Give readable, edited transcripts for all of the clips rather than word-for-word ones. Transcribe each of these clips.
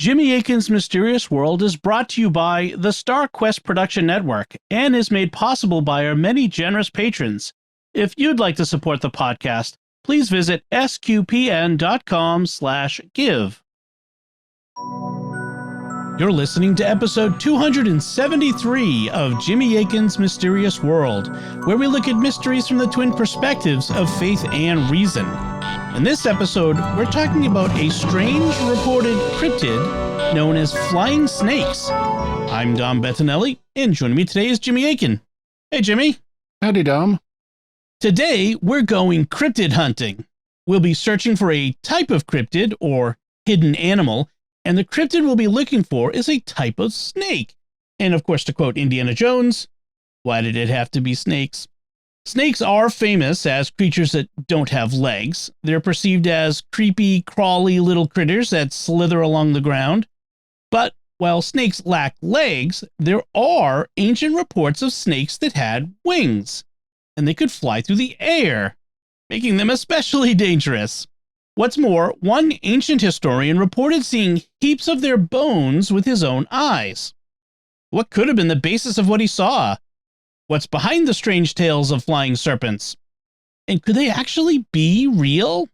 Jimmy Akin's Mysterious World is brought to you by the Star Quest Production Network and is made possible by our many generous patrons. If you'd like to support the podcast, please visit sqpn.com/give. You're listening to episode 273 of Jimmy Akin's Mysterious World, where we look at mysteries from the twin perspectives of faith and reason. In this episode, we're talking about a strange reported cryptid known as flying snakes. I'm Dom Bettinelli, and joining me today is Jimmy Akin. Hey, Jimmy. Howdy, Dom. Today, we're going cryptid hunting. We'll be searching for a type of cryptid, or hidden animal, and the cryptid we'll be looking for is a type of snake. And of course, to quote Indiana Jones, why did it have to be snakes? Snakes are famous as creatures that don't have legs. They're perceived as creepy, crawly little critters that slither along the ground. But while snakes lack legs, there are ancient reports of snakes that had wings, and they could fly through the air, making them especially dangerous. What's more, one ancient historian reported seeing heaps of their bones with his own eyes. What could have been the basis of what he saw? What's behind the strange tales of flying serpents? And could they actually be real?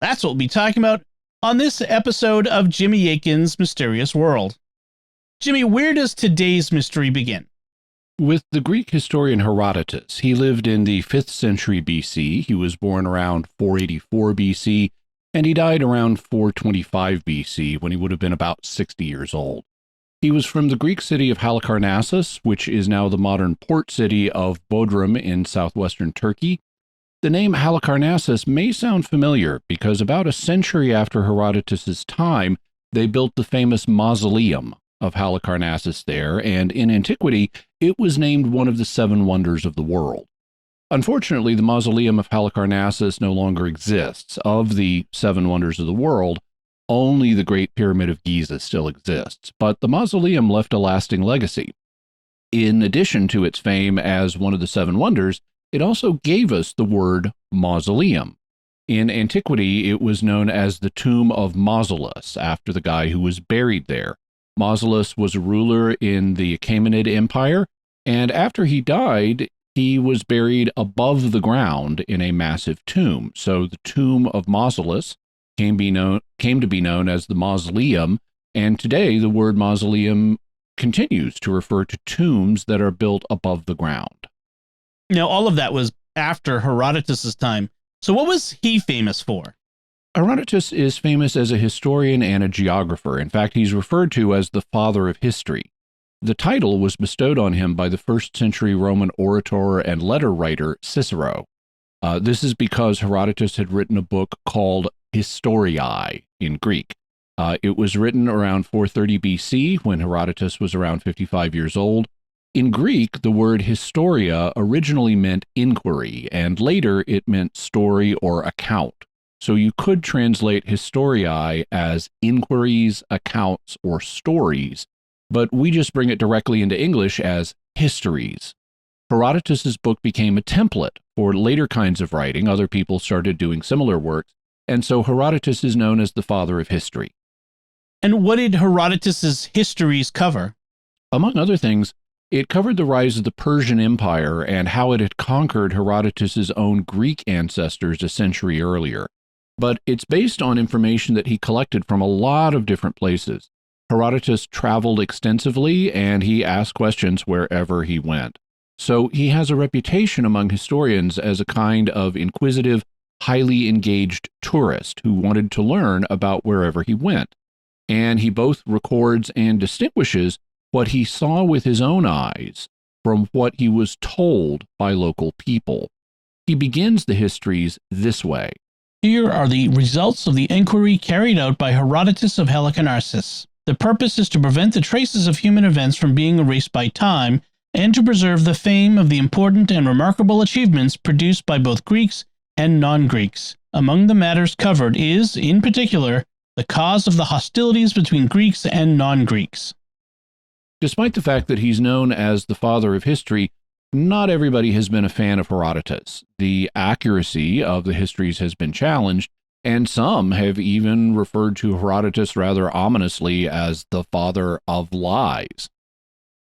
That's what we'll be talking about on this episode of Jimmy Akin's Mysterious World. Jimmy, where does today's mystery begin? With the Greek historian Herodotus. He lived in the 5th century BC. He was born around 484 BC, and he died around 425 BC when he would have been about 60 years old. He was from the Greek city of Halicarnassus, which is now the modern port city of Bodrum in southwestern Turkey. The name Halicarnassus may sound familiar because about a century after Herodotus's time, they built the famous mausoleum of Halicarnassus there, and in antiquity, it was named one of the 7 wonders of the world. Unfortunately, the mausoleum of Halicarnassus no longer exists. Of the 7 wonders of the world, only the Great Pyramid of Giza still exists, but the mausoleum left a lasting legacy. In addition to its fame as one of the 7 wonders, it also gave us the word mausoleum. In antiquity, it was known as the tomb of Mausolus, after the guy who was buried there. Mausolus was a ruler in the Achaemenid Empire, and after he died, he was buried above the ground in a massive tomb. So the tomb of Mausolus came to be known as the mausoleum, and today the word mausoleum continues to refer to tombs that are built above the ground. Now, all of that was after Herodotus' time. So what was he famous for? Herodotus is famous as a historian and a geographer. In fact, he's referred to as the father of history. The title was bestowed on him by the 1st century Roman orator and letter writer Cicero. This is because Herodotus had written a book called Historiae in Greek. It was written around 430 BC when Herodotus was around 55 years old. In Greek, the word historia originally meant inquiry, and later it meant story or account. So you could translate historiae as inquiries, accounts, or stories, but we just bring it directly into English as histories. Herodotus's book became a template for later kinds of writing. Other people started doing similar works, and so Herodotus is known as the father of history. And what did Herodotus's histories cover? Among other things, it covered the rise of the Persian Empire and how it had conquered Herodotus's own Greek ancestors a century earlier. But it's based on information that he collected from a lot of different places. Herodotus traveled extensively, and he asked questions wherever he went. So he has a reputation among historians as a kind of inquisitive, highly engaged tourist who wanted to learn about wherever he went. And he both records and distinguishes what he saw with his own eyes from what he was told by local people. He begins the histories this way. Here are the results of the inquiry carried out by Herodotus of Halicarnassus. The purpose is to prevent the traces of human events from being erased by time and to preserve the fame of the important and remarkable achievements produced by both Greeks and non-Greeks. Among the matters covered is, in particular, the cause of the hostilities between Greeks and non-Greeks. Despite the fact that he's known as the father of history, not everybody has been a fan of Herodotus. The accuracy of the histories has been challenged, And some have even referred to Herodotus rather ominously as the father of lies.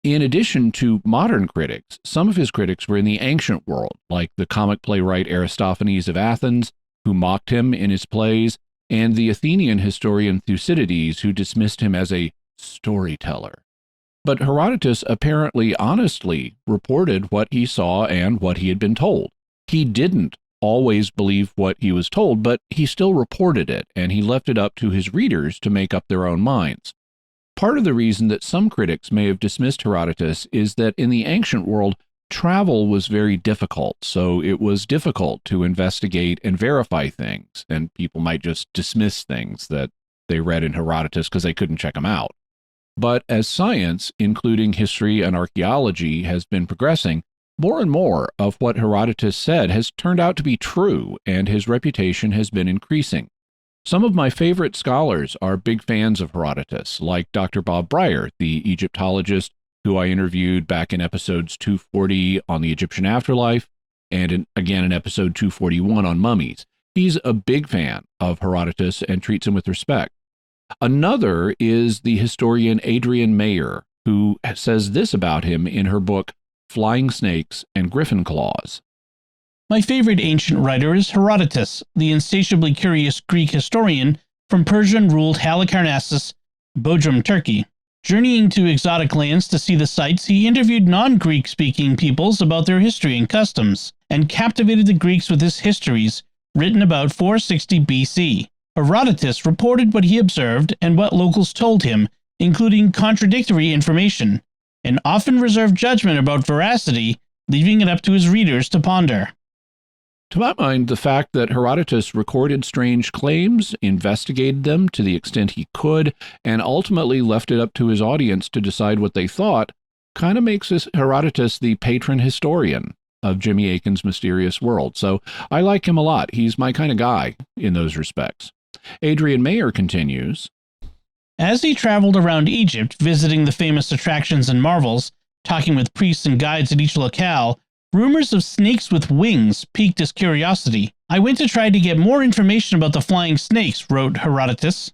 In addition to modern critics, some of his critics were in the ancient world, like the comic playwright Aristophanes of Athens, who mocked him in his plays, and the Athenian historian Thucydides, who dismissed him as a storyteller. But Herodotus apparently honestly reported what he saw and what he had been told. He didn't always believe what he was told, but he still reported it, and he left it up to his readers to make up their own minds. Part of the reason that some critics may have dismissed Herodotus is that in the ancient world, travel was very difficult, so it was difficult to investigate and verify things, and people might just dismiss things that they read in Herodotus because they couldn't check them out. But as science, including history and archaeology, has been progressing, more and more of what Herodotus said has turned out to be true, and his reputation has been increasing. Some of my favorite scholars are big fans of Herodotus, like Dr. Bob Breyer, the Egyptologist who I interviewed back in episodes 240 on the Egyptian afterlife, and again in episode 241 on mummies. He's a big fan of Herodotus and treats him with respect. Another is the historian Adrienne Mayer, who says this about him in her book, Flying Snakes and Griffin Claws. My favorite ancient writer is Herodotus, the insatiably curious Greek historian from Persian-ruled Halicarnassus, Bodrum, Turkey. Journeying to exotic lands to see the sights, he interviewed non-Greek-speaking peoples about their history and customs, and captivated the Greeks with his histories, written about 460 BC. Herodotus reported what he observed and what locals told him, including contradictory information, and often reserved judgment about veracity, leaving it up to his readers to ponder. To my mind, the fact that Herodotus recorded strange claims, investigated them to the extent he could, and ultimately left it up to his audience to decide what they thought, kind of makes Herodotus the patron historian of Jimmy Akin's Mysterious World. So I like him a lot. He's my kind of guy in those respects. Adrienne Mayer continues, As he traveled around Egypt, visiting the famous attractions and marvels, talking with priests and guides at each locale, rumors of snakes with wings piqued his curiosity. I went to try to get more information about the flying snakes, wrote Herodotus.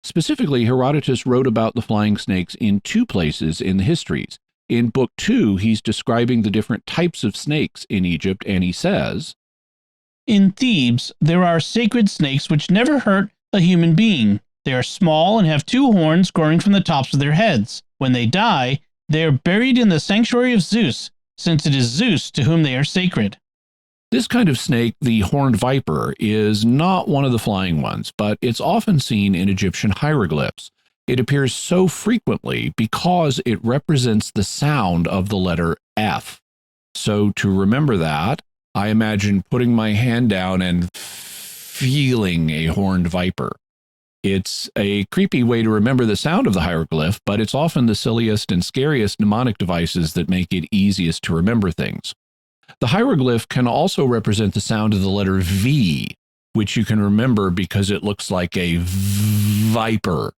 Specifically, Herodotus wrote about the flying snakes in two places in the histories. In Book 2, he's describing the different types of snakes in Egypt, and he says, In Thebes, there are sacred snakes which never hurt a human being. They are small and have two horns growing from the tops of their heads. When they die, they are buried in the sanctuary of Zeus, since it is Zeus to whom they are sacred. This kind of snake, the horned viper, is not one of the flying ones, but it's often seen in Egyptian hieroglyphs. It appears so frequently because it represents the sound of the letter F. So to remember that, I imagine putting my hand down and feeling a horned viper. It's a creepy way to remember the sound of the hieroglyph, but it's often the silliest and scariest mnemonic devices that make it easiest to remember things. The hieroglyph can also represent the sound of the letter V, which you can remember because it looks like a viper.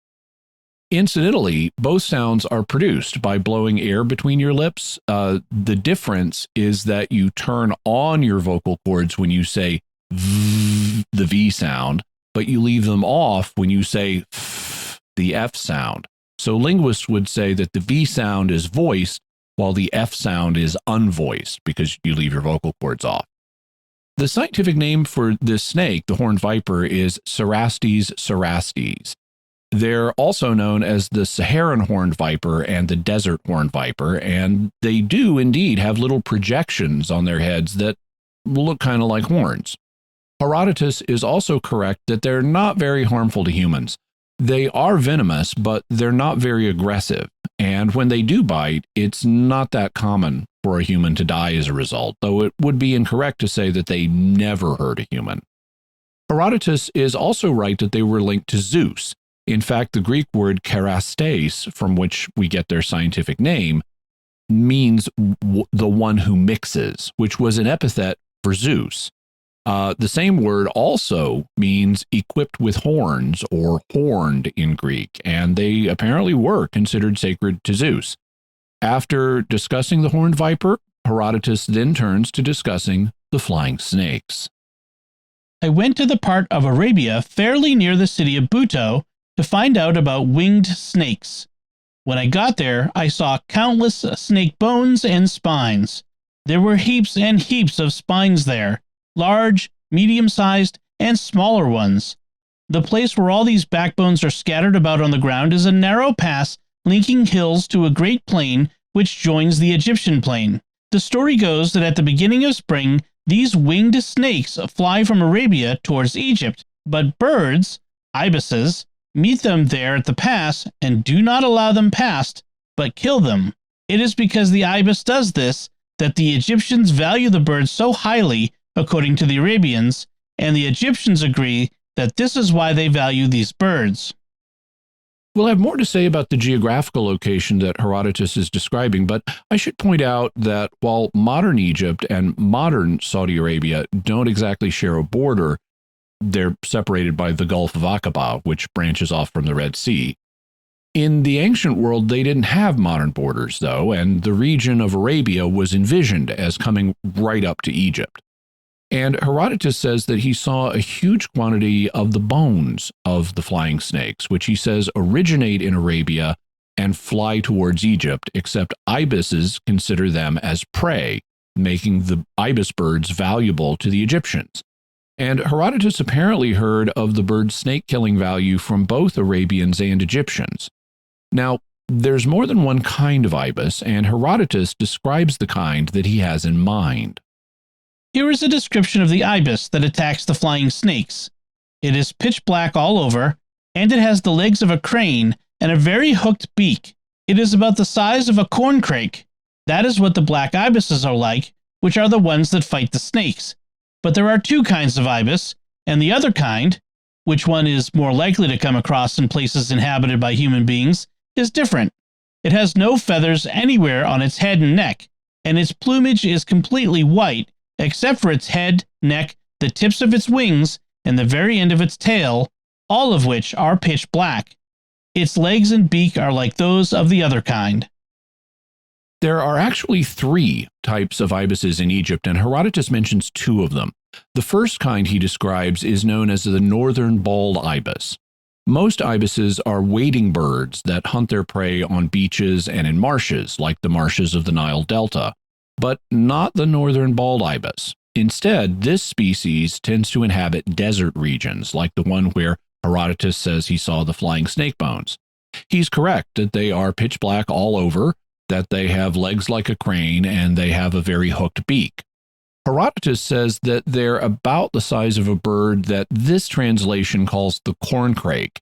Incidentally, both sounds are produced by blowing air between your lips. The difference is that you turn on your vocal cords when you say the V sound, but you leave them off when you say the F sound. So linguists would say that the V sound is voiced while the F sound is unvoiced because you leave your vocal cords off. The scientific name for this snake, the horned viper, is Cerastes cerastes. They're also known as the Saharan horned viper and the desert horned viper, and they do indeed have little projections on their heads that look kind of like horns. Herodotus is also correct that they're not very harmful to humans. They are venomous, but they're not very aggressive, and when they do bite, it's not that common for a human to die as a result, though it would be incorrect to say that they never hurt a human. Herodotus is also right that they were linked to Zeus. In fact, the Greek word kerastes, from which we get their scientific name, means the one who mixes, which was an epithet for Zeus. The same word also means equipped with horns or horned in Greek, and they apparently were considered sacred to Zeus. After discussing the horned viper, Herodotus then turns to discussing the flying snakes. I went to the part of Arabia fairly near the city of Buto to find out about winged snakes. When I got there, I saw countless snake bones and spines. There were heaps and heaps of spines there, large, medium-sized, and smaller ones. The place where all these backbones are scattered about on the ground is a narrow pass linking hills to a great plain which joins the Egyptian plain. The story goes that at the beginning of spring, these winged snakes fly from Arabia towards Egypt, but birds, ibises, meet them there at the pass and do not allow them past, but kill them. It is because the ibis does this that the Egyptians value the bird so highly, according to the Arabians, and the Egyptians agree that this is why they value these birds. We'll have more to say about the geographical location that Herodotus is describing, but I should point out that while modern Egypt and modern Saudi Arabia don't exactly share a border, they're separated by the Gulf of Aqaba, which branches off from the Red Sea. In the ancient world, they didn't have modern borders, though, and the region of Arabia was envisioned as coming right up to Egypt. And Herodotus says that he saw a huge quantity of the bones of the flying snakes, which he says originate in Arabia and fly towards Egypt, except ibises consider them as prey, making the ibis birds valuable to the Egyptians. And Herodotus apparently heard of the bird's snake-killing value from both Arabians and Egyptians. Now, there's more than one kind of ibis, and Herodotus describes the kind that he has in mind. Here is a description of the ibis that attacks the flying snakes. It is pitch black all over, and it has the legs of a crane and a very hooked beak. It is about the size of a corncrake. That is what the black ibises are like, which are the ones that fight the snakes. But there are two kinds of ibis, and the other kind, which one is more likely to come across in places inhabited by human beings, is different. It has no feathers anywhere on its head and neck, and its plumage is completely white, except for its head, neck, the tips of its wings, and the very end of its tail, all of which are pitch black. Its legs and beak are like those of the other kind. There are actually 3 types of ibises in Egypt, and Herodotus mentions 2 of them. The first kind he describes is known as the northern bald ibis. Most ibises are wading birds that hunt their prey on beaches and in marshes, like the marshes of the Nile Delta, but not the northern bald ibis. Instead, this species tends to inhabit desert regions, like the one where Herodotus says he saw the flying snake bones. He's correct that they are pitch black all over, that they have legs like a crane, and they have a very hooked beak. Herodotus says that they're about the size of a bird that this translation calls the corncrake.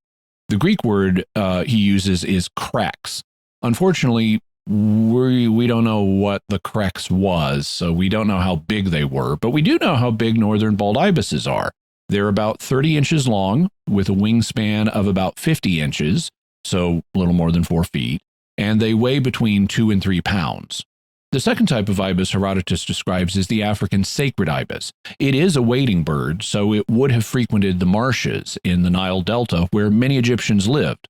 The Greek word he uses is crex. Unfortunately, we don't know what the crex was, so we don't know how big they were, but we do know how big northern bald ibises are. They're about 30 inches long, with a wingspan of about 50 inches, so a little more than 4 feet, and they weigh between 2 and 3 pounds. The second type of ibis Herodotus describes is the African sacred ibis. It is a wading bird, so it would have frequented the marshes in the Nile Delta where many Egyptians lived.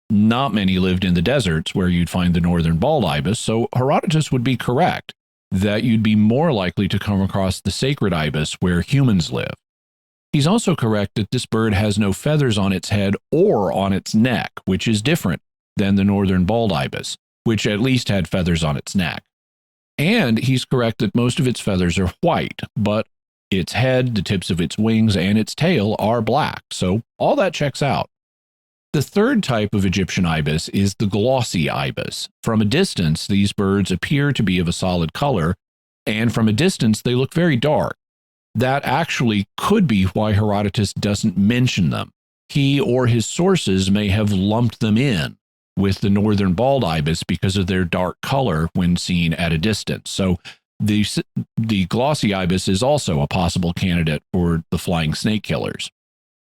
Not many lived in the deserts where you'd find the northern bald ibis, so Herodotus would be correct that you'd be more likely to come across the sacred ibis where humans live. He's also correct that this bird has no feathers on its head or on its neck, which is different than the northern bald ibis, which at least had feathers on its neck. And he's correct that most of its feathers are white, but its head, the tips of its wings, and its tail are black, so all that checks out. The third type of Egyptian ibis is the glossy ibis. From a distance, these birds appear to be of a solid color, and from a distance, they look very dark. That actually could be why Herodotus doesn't mention them. He or his sources may have lumped them in with the northern bald ibis because of their dark color when seen at a distance. So the glossy ibis is also a possible candidate for the flying snake killers.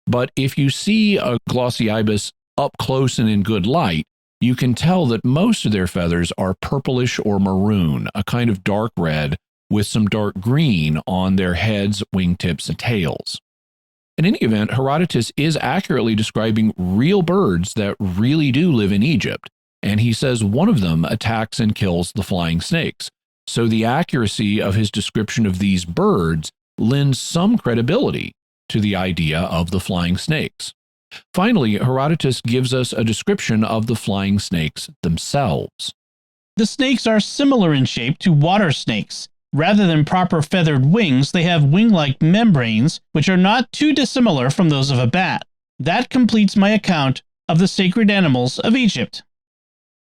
But if you see a glossy ibis up close and in good light, you can tell that most of their feathers are purplish or maroon, a kind of dark red with some dark green on their heads, wingtips, and tails. In any event, Herodotus is accurately describing real birds that really do live in Egypt, and he says one of them attacks and kills the flying snakes. So the accuracy of his description of these birds lends some credibility to the idea of the flying snakes. Finally, Herodotus gives us a description of the flying snakes themselves. The snakes are similar in shape to water snakes. Rather than proper feathered wings, they have wing-like membranes, which are not too dissimilar from those of a bat. That completes my account of the sacred animals of Egypt.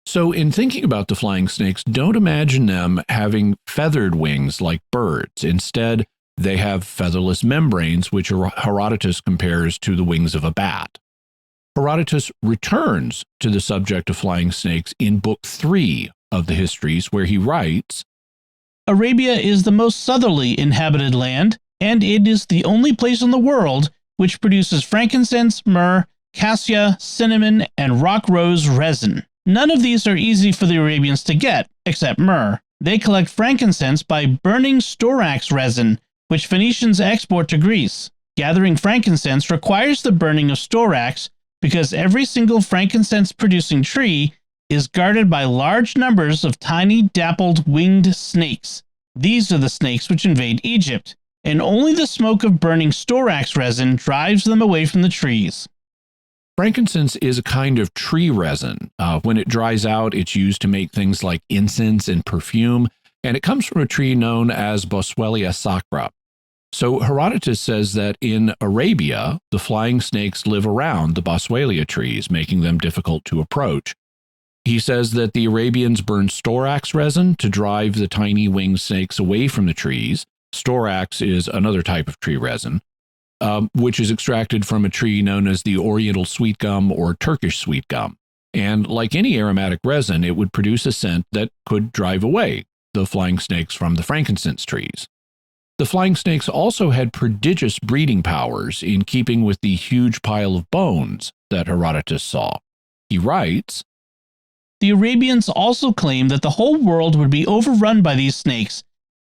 So in thinking about the flying snakes, don't imagine them having feathered wings like birds. Instead, they have featherless membranes, which Herodotus compares to the wings of a bat. Herodotus returns to the subject of flying snakes in Book 3 of the Histories, where he writes, Arabia is the most southerly inhabited land, and it is the only place in the world which produces frankincense, myrrh, cassia, cinnamon, and rock rose resin. None of these are easy for the Arabians to get, except myrrh. They collect frankincense by burning storax resin, which Phoenicians export to Greece. Gathering frankincense requires the burning of storax because every single frankincense-producing tree is guarded by large numbers of tiny dappled winged snakes. These are the snakes which invade Egypt, and only the smoke of burning storax resin drives them away from the trees. Frankincense is a kind of tree resin. When it dries out, it's used to make things like incense and perfume, and it comes from a tree known as Boswellia sacra. So Herodotus says that in Arabia, the flying snakes live around the Boswellia trees, making them difficult to approach. He says that the Arabians burn storax resin to drive the tiny winged snakes away from the trees. Storax is another type of tree resin, which is extracted from a tree known as the Oriental sweet gum or Turkish sweet gum. And like any aromatic resin, it would produce a scent that could drive away the flying snakes from the frankincense trees. The flying snakes also had prodigious breeding powers in keeping with the huge pile of bones that Herodotus saw. He writes, The Arabians also claim that the whole world would be overrun by these snakes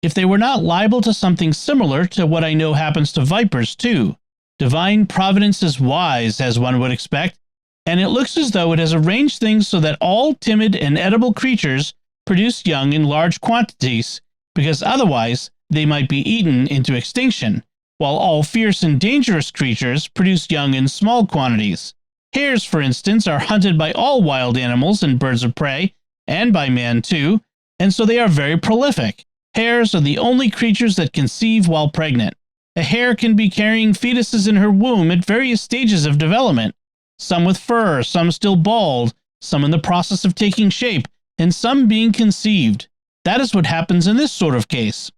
if they were not liable to something similar to what I know happens to vipers too. Divine providence is wise, as one would expect, and it looks as though it has arranged things so that all timid and edible creatures produce young in large quantities, because otherwise they might be eaten into extinction, while all fierce and dangerous creatures produce young in small quantities. Hares, for instance, are hunted by all wild animals and birds of prey, and by man too, and so they are very prolific. Hares are the only creatures that conceive while pregnant. A hare can be carrying fetuses in her womb at various stages of development, some with fur, some still bald, some in the process of taking shape, and some being conceived. That is what happens in this sort of case.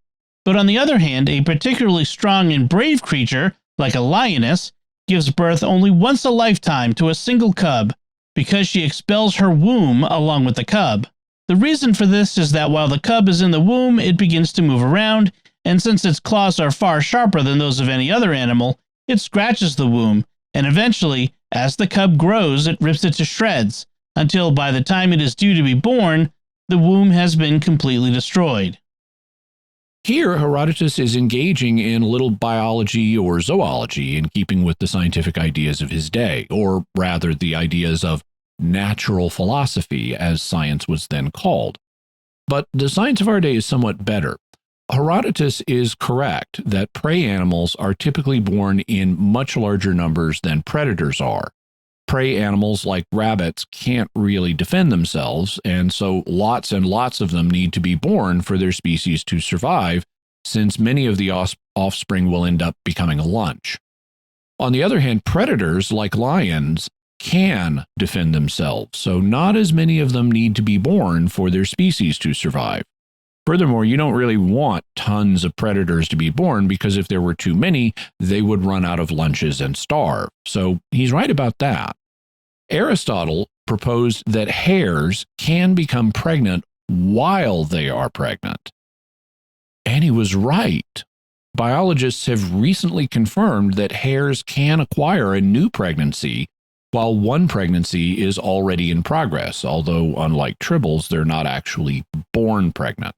But on the other hand, a particularly strong and brave creature, like a lioness, gives birth only once a lifetime to a single cub, because she expels her womb along with the cub. The reason for this is that while the cub is in the womb, it begins to move around, and since its claws are far sharper than those of any other animal, it scratches the womb, and eventually, as the cub grows, it rips it to shreds, until by the time it is due to be born, the womb has been completely destroyed. Here, Herodotus is engaging in a little biology or zoology in keeping with the scientific ideas of his day, or rather the ideas of natural philosophy, as science was then called. But the science of our day is somewhat better. Herodotus is correct that prey animals are typically born in much larger numbers than predators are. Prey animals like rabbits can't really defend themselves, and so lots and lots of them need to be born for their species to survive, since many of the offspring will end up becoming a lunch. On the other hand, predators like lions can defend themselves, so not as many of them need to be born for their species to survive. Furthermore, you don't really want tons of predators to be born, because if there were too many, they would run out of lunches and starve. So he's right about that. Aristotle proposed that hares can become pregnant while they are pregnant. And he was right. Biologists have recently confirmed that hares can acquire a new pregnancy while one pregnancy is already in progress, although unlike tribbles, they're not actually born pregnant.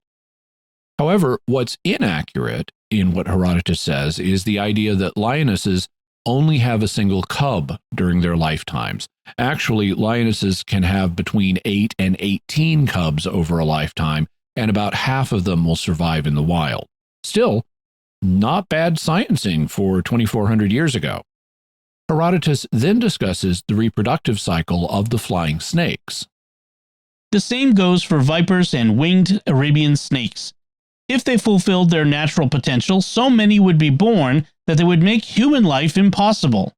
However, what's inaccurate in what Herodotus says is the idea that lionesses only have a single cub during their lifetimes. Actually, lionesses can have between 8 and 18 cubs over a lifetime, and about half of them will survive in the wild. Still, Not bad sciencing for 2,400 years ago. Herodotus then discusses the reproductive cycle of the flying snakes. The same goes for vipers and winged Arabian snakes. If they fulfilled their natural potential, so many would be born that they would make human life impossible.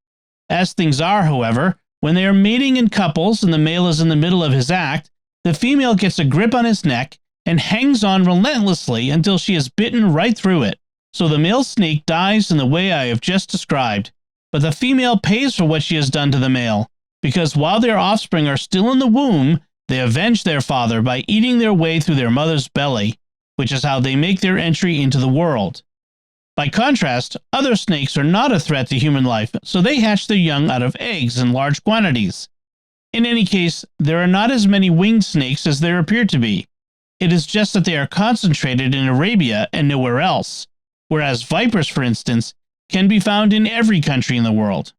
As things are, however, when they are mating in couples and the male is in the middle of his act, the female gets a grip on his neck and hangs on relentlessly until she is bitten right through it. So the male snake dies in the way I have just described, but the female pays for what she has done to the male, because while their offspring are still in the womb, they avenge their father by eating their way through their mother's belly, which is how they make their entry into the world. By contrast, other snakes are not a threat to human life, so they hatch their young out of eggs in large quantities. In any case, there are not as many winged snakes as there appear to be. It is just that they are concentrated in Arabia and nowhere else, whereas vipers, for instance, can be found in every country in the world.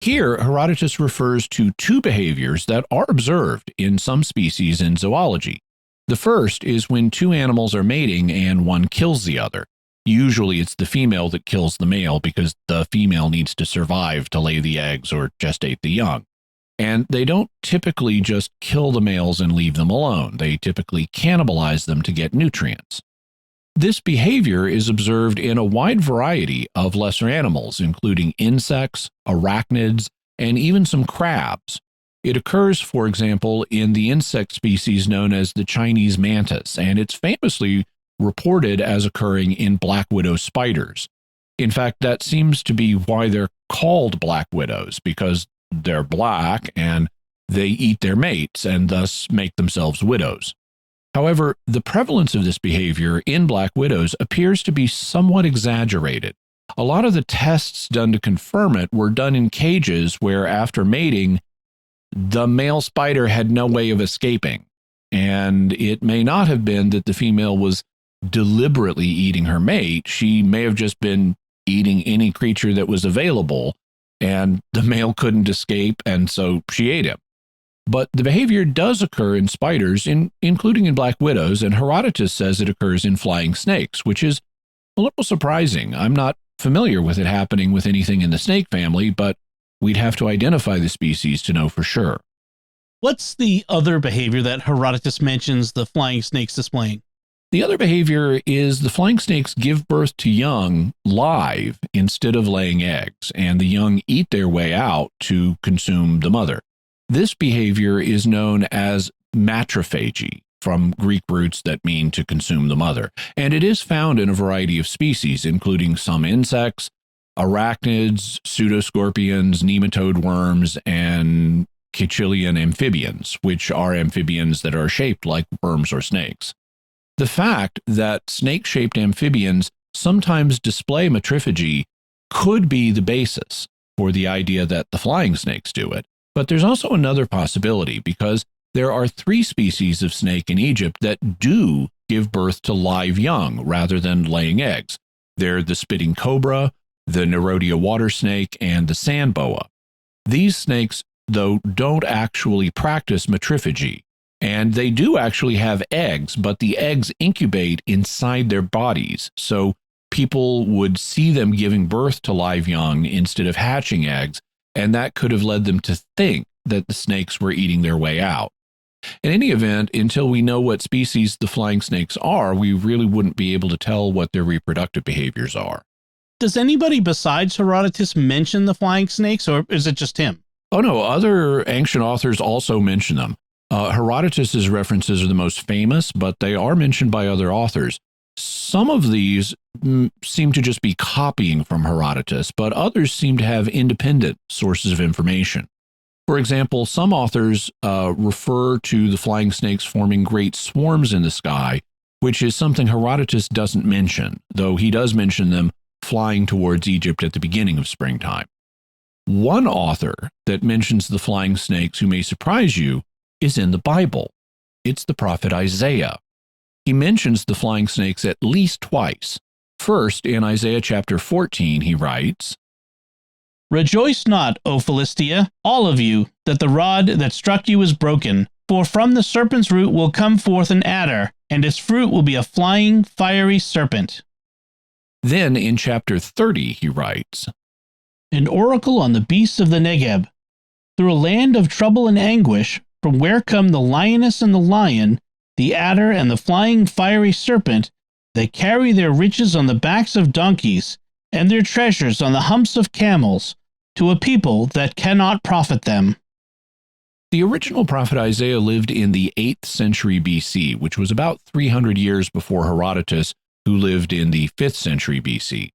Here, Herodotus refers to two behaviors that are observed in some species in zoology. The first is when two animals are mating and one kills the other. Usually it's the female that kills the male because the female needs to survive to lay the eggs or gestate the young. And they don't typically just kill the males and leave them alone. They typically cannibalize them to get nutrients. This behavior is observed in a wide variety of lesser animals, including insects, arachnids, and even some crabs. It occurs, for example, in the insect species known as the Chinese mantis, and it's famously reported as occurring in black widow spiders. In fact, that seems to be why they're called black widows, because they're black and they eat their mates and thus make themselves widows. However, the prevalence of this behavior in black widows appears to be somewhat exaggerated. A lot of the tests done to confirm it were done in cages where, after mating, the male spider had no way of escaping, and it may not have been that the female was deliberately eating her mate. She may have just been eating any creature that was available, and the male couldn't escape, and so she ate him. But the behavior does occur in spiders, including in black widows, and Herodotus says it occurs in flying snakes, which is a little surprising. I'm not familiar with it happening with anything in the snake family, but we'd have to identify the species to know for sure. What's the other behavior that Herodotus mentions the flying snakes displaying? The other behavior is the flying snakes give birth to young live instead of laying eggs, and the young eat their way out to consume the mother. This behavior is known as matrophagy, from Greek roots that mean to consume the mother, and it is found in a variety of species, including some insects, arachnids, pseudoscorpions, nematode worms, and Caecilian amphibians, which are amphibians that are shaped like worms or snakes. The fact that snake-shaped amphibians sometimes display matrophagy could be the basis for the idea that the flying snakes do it. But there's also another possibility, because there are 3 species of snake in Egypt that do give birth to live young rather than laying eggs. They're the spitting cobra, the Nerodia water snake, and the sand boa. These snakes, though, don't actually practice matrophagy, and they do actually have eggs, but the eggs incubate inside their bodies, so people would see them giving birth to live young instead of hatching eggs, and that could have led them to think that the snakes were eating their way out. In any event, until we know what species the flying snakes are, we really wouldn't be able to tell what their reproductive behaviors are. Does anybody besides Herodotus mention the flying snakes, or is it just him? Oh no, other ancient authors also mention them. Herodotus's references are the most famous, but they are mentioned by other authors. Some of these seem to just be copying from Herodotus, but others seem to have independent sources of information. For example, some authors refer to the flying snakes forming great swarms in the sky, which is something Herodotus doesn't mention, though he does mention them flying towards Egypt at the beginning of springtime. One author that mentions the flying snakes who may surprise you is in the Bible. It's the prophet Isaiah. He mentions the flying snakes at least twice. First, in Isaiah chapter 14, he writes, "Rejoice not, O Philistia, all of you, that the rod that struck you is broken. For from the serpent's root will come forth an adder, and its fruit will be a flying, fiery serpent." Then in chapter 30, he writes, An oracle on the beasts of the Negeb. Through a land of trouble and anguish, from where come the lioness and the lion, the adder and the flying fiery serpent, they carry their riches on the backs of donkeys, and their treasures on the humps of camels, to a people that cannot profit them. The original prophet Isaiah lived in the 8th century BC, which was about 300 years before Herodotus, who lived in the 5th century BC.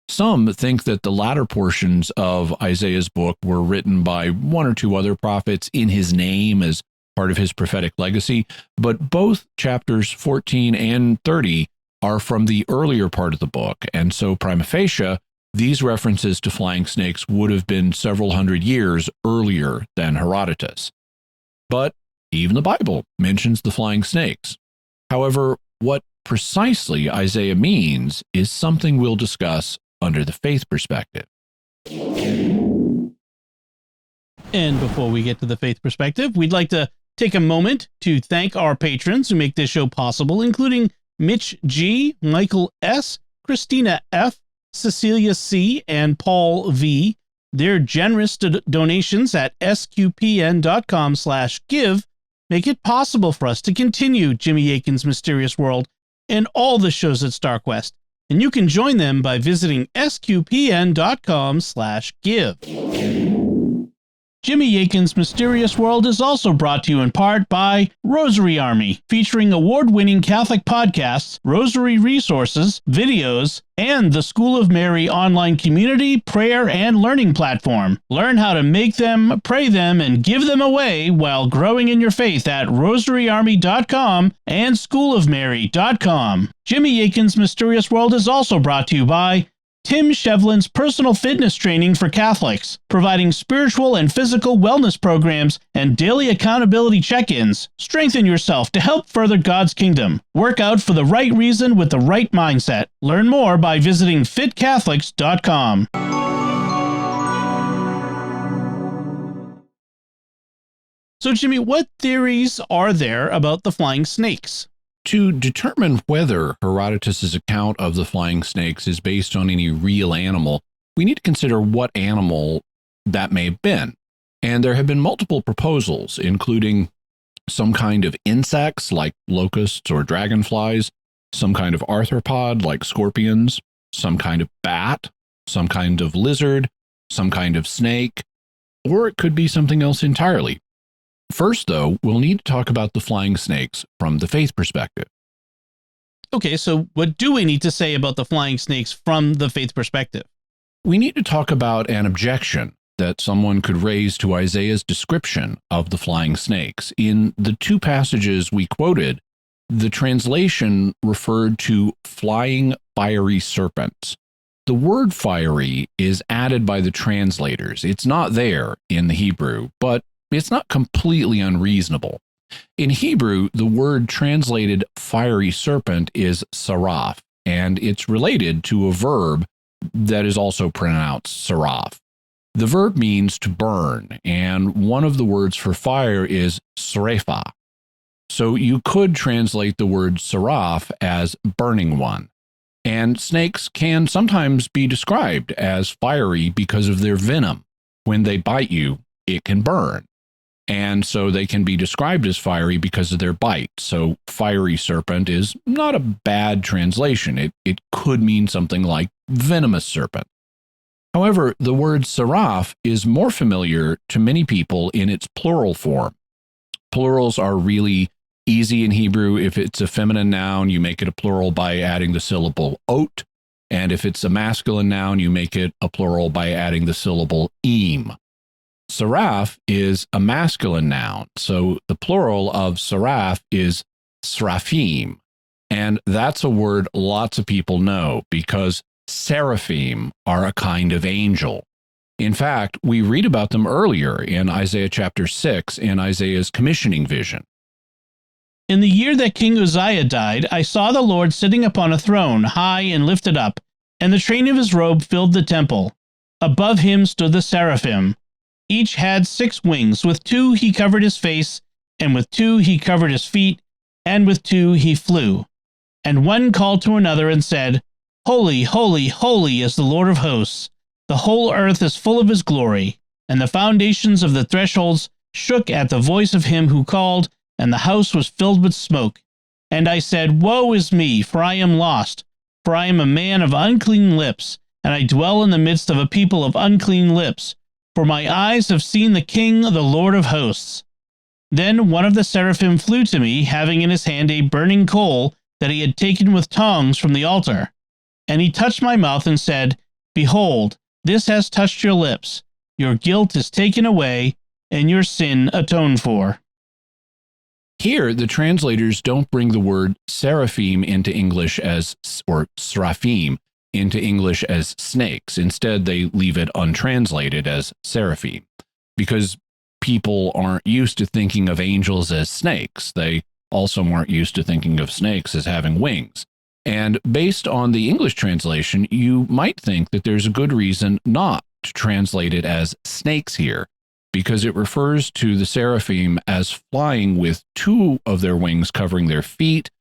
Some think that the latter portions of Isaiah's book were written by one or two other prophets in his name as part of his prophetic legacy, but both chapters 14 and 30 are from the earlier part of the book, and so prima facie, these references to flying snakes would have been several hundred years earlier than Herodotus. But even the Bible mentions the flying snakes. However, what precisely Isaiah means is something we'll discuss under the faith perspective. And before we get to the faith perspective, we'd like to take a moment to thank our patrons who make this show possible, including Mitch G., Michael S., Christina F., Cecilia C., and Paul V. Their generous donations at sqpn.com/give make it possible for us to continue Jimmy Akin's Mysterious World and all the shows at StarQuest. And you can join them by visiting sqpn.com/give. Jimmy Akin's Mysterious World is also brought to you in part by Rosary Army, featuring award-winning Catholic podcasts, rosary resources, videos, and the School of Mary online community, prayer, and learning platform. Learn how to make them, pray them, and give them away while growing in your faith at rosaryarmy.com and schoolofmary.com. Jimmy Akin's Mysterious World is also brought to you by Tim Shevlin's personal fitness training for Catholics, providing spiritual and physical wellness programs and daily accountability check-ins. Strengthen yourself to help further God's kingdom. Work out for the right reason with the right mindset. Learn more by visiting fitcatholics.com. So, Jimmy, what theories are there about the flying snakes? To determine whether Herodotus's account of the flying snakes is based on any real animal, we need to consider what animal that may have been. And there have been multiple proposals, including some kind of insects like locusts or dragonflies, some kind of arthropod like scorpions, some kind of bat, some kind of lizard, some kind of snake, or it could be something else entirely. First, though, we'll need to talk about the flying snakes from the faith perspective. Okay, so what do we need to say about the flying snakes from the faith perspective? We need to talk about an objection that someone could raise to Isaiah's description of the flying snakes. In the two passages we quoted, the translation referred to flying fiery serpents. The word fiery is added by the translators. It's not there in the Hebrew, but it's not completely unreasonable. In Hebrew, the word translated fiery serpent is saraf, and it's related to a verb that is also pronounced saraf. The verb means to burn, and one of the words for fire is srefa. So you could translate the word saraf as burning one. And snakes can sometimes be described as fiery because of their venom. When they bite you, it can burn. And so they can be described as fiery because of their bite. So fiery serpent is not a bad translation. It could mean something like venomous serpent. However, the word saraf is more familiar to many people in its plural form. Plurals are really easy in Hebrew. If it's a feminine noun, you make it a plural by adding the syllable ot. And if it's a masculine noun, you make it a plural by adding the syllable im. Saraf is a masculine noun, so the plural of saraf is seraphim, and that's a word lots of people know because seraphim are a kind of angel. In fact, we read about them earlier in Isaiah chapter 6 in Isaiah's commissioning vision. In the year that King Uzziah died, I saw the Lord sitting upon a throne, high and lifted up, and the train of his robe filled the temple. Above him stood the seraphim. Each had 6 wings. With 2 he covered his face, and with 2 he covered his feet, and with 2 he flew. And one called to another and said, Holy, holy, holy is the Lord of hosts. The whole earth is full of his glory. And the foundations of the thresholds shook at the voice of him who called, and the house was filled with smoke. And I said, Woe is me, for I am lost, for I am a man of unclean lips, and I dwell in the midst of a people of unclean lips, for my eyes have seen the King, the Lord of hosts. Then one of the seraphim flew to me, having in his hand a burning coal that he had taken with tongs from the altar. And he touched my mouth and said, Behold, this has touched your lips. Your guilt is taken away, and your sin atoned for. Here, the translators don't bring the word seraphim into English or seraphim into English as snakes. Instead, they leave it untranslated as seraphim, because people aren't used to thinking of angels as snakes. They also weren't used to thinking of snakes as having wings. And based on the English translation, you might think that there's a good reason not to translate it as snakes here, because it refers to the seraphim as flying with two of their wings covering their feet.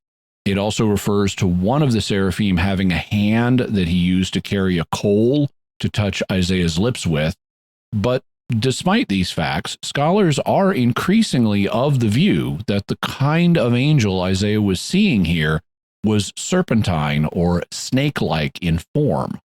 It also refers to one of the seraphim having a hand that he used to carry a coal to touch Isaiah's lips with. But despite these facts, scholars are increasingly of the view that the kind of angel Isaiah was seeing here was serpentine or snake-like in form.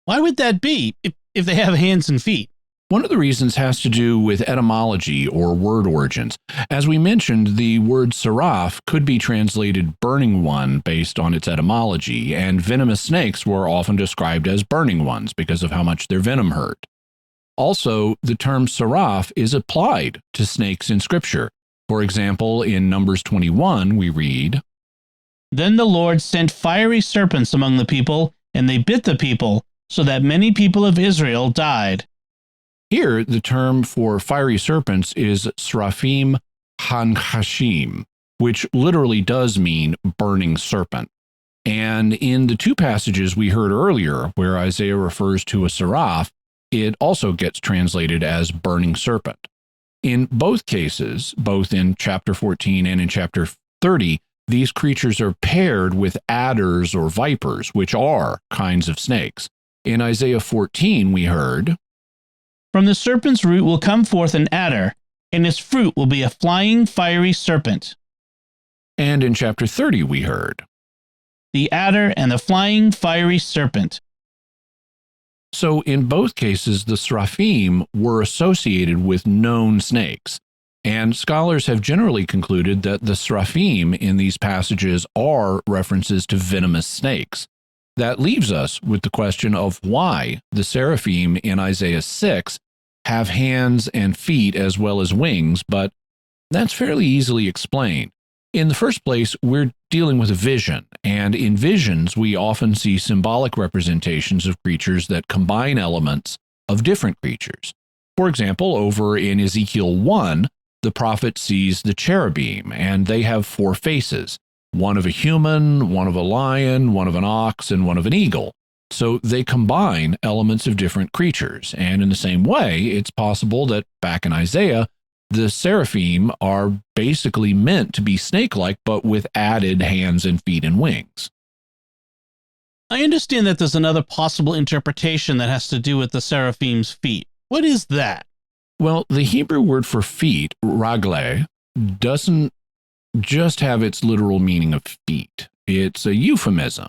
Why would that be if they have hands and feet? One of the reasons has to do with etymology or word origins. As we mentioned, the word seraph could be translated burning one based on its etymology, and venomous snakes were often described as burning ones because of how much their venom hurt. Also, the term seraph is applied to snakes in Scripture. For example, in Numbers 21, we read, Then the Lord sent fiery serpents among the people, and they bit the people, so that many people of Israel died. Here, the term for fiery serpents is seraphim hanchashim, which literally does mean burning serpent. And in the two passages we heard earlier, where Isaiah refers to a seraph, it also gets translated as burning serpent. In both cases, both in chapter 14 and in chapter 30, these creatures are paired with adders or vipers, which are kinds of snakes. In Isaiah 14, we heard, From the serpent's root will come forth an adder, and its fruit will be a flying fiery serpent. And in chapter 30, we heard, The adder and the flying fiery serpent. So in both cases, the seraphim were associated with known snakes, and scholars have generally concluded that the seraphim in these passages are references to venomous snakes. That leaves us with the question of why the seraphim in Isaiah 6 have hands and feet as well as wings, but that's fairly easily explained. In the first place, we're dealing with a vision, and in visions, we often see symbolic representations of creatures that combine elements of different creatures. For example, over in Ezekiel 1, the prophet sees the cherubim, and they have four faces, one of a human, one of a lion, one of an ox, and one of an eagle. So they combine elements of different creatures, and in the same way, it's possible that back in Isaiah, the seraphim are basically meant to be snake-like, but with added hands and feet and wings. I understand that there's another possible interpretation that has to do with the seraphim's feet. What is that? Well, the Hebrew word for feet, ragle, doesn't just have its literal meaning of feet. It's a euphemism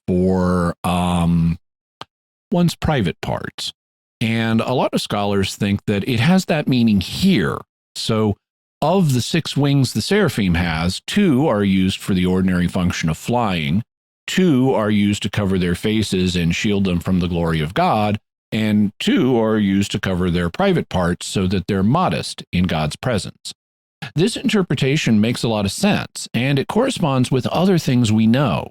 for one's private parts. And a lot of scholars think that it has that meaning here. So of the 6 wings the seraphim has, 2 are used for the ordinary function of flying, 2 are used to cover their faces and shield them from the glory of God, and 2 are used to cover their private parts so that they're modest in God's presence. This interpretation makes a lot of sense, and it corresponds with other things we know.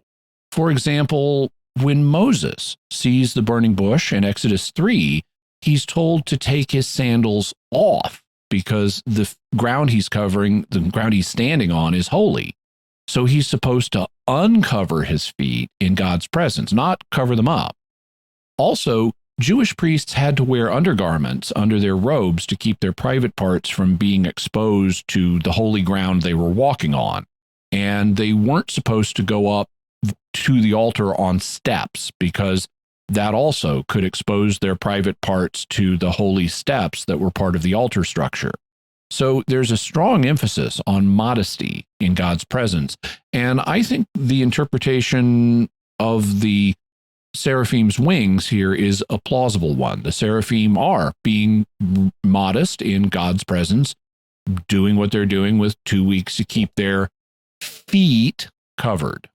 For example, when Moses sees the burning bush in Exodus 3, he's told to take his sandals off because the ground he's covering, the ground he's standing on, is holy. So he's supposed to uncover his feet in God's presence, not cover them up. Also, Jewish priests had to wear undergarments under their robes to keep their private parts from being exposed to the holy ground they were walking on. And they weren't supposed to go up to the altar on steps, because that also could expose their private parts to the holy steps that were part of the altar structure. So there's a strong emphasis on modesty in God's presence. And I think the interpretation of the seraphim's wings here is a plausible one. The seraphim are being modest in God's presence, doing what they're doing with 2 weeks to keep their feet covered.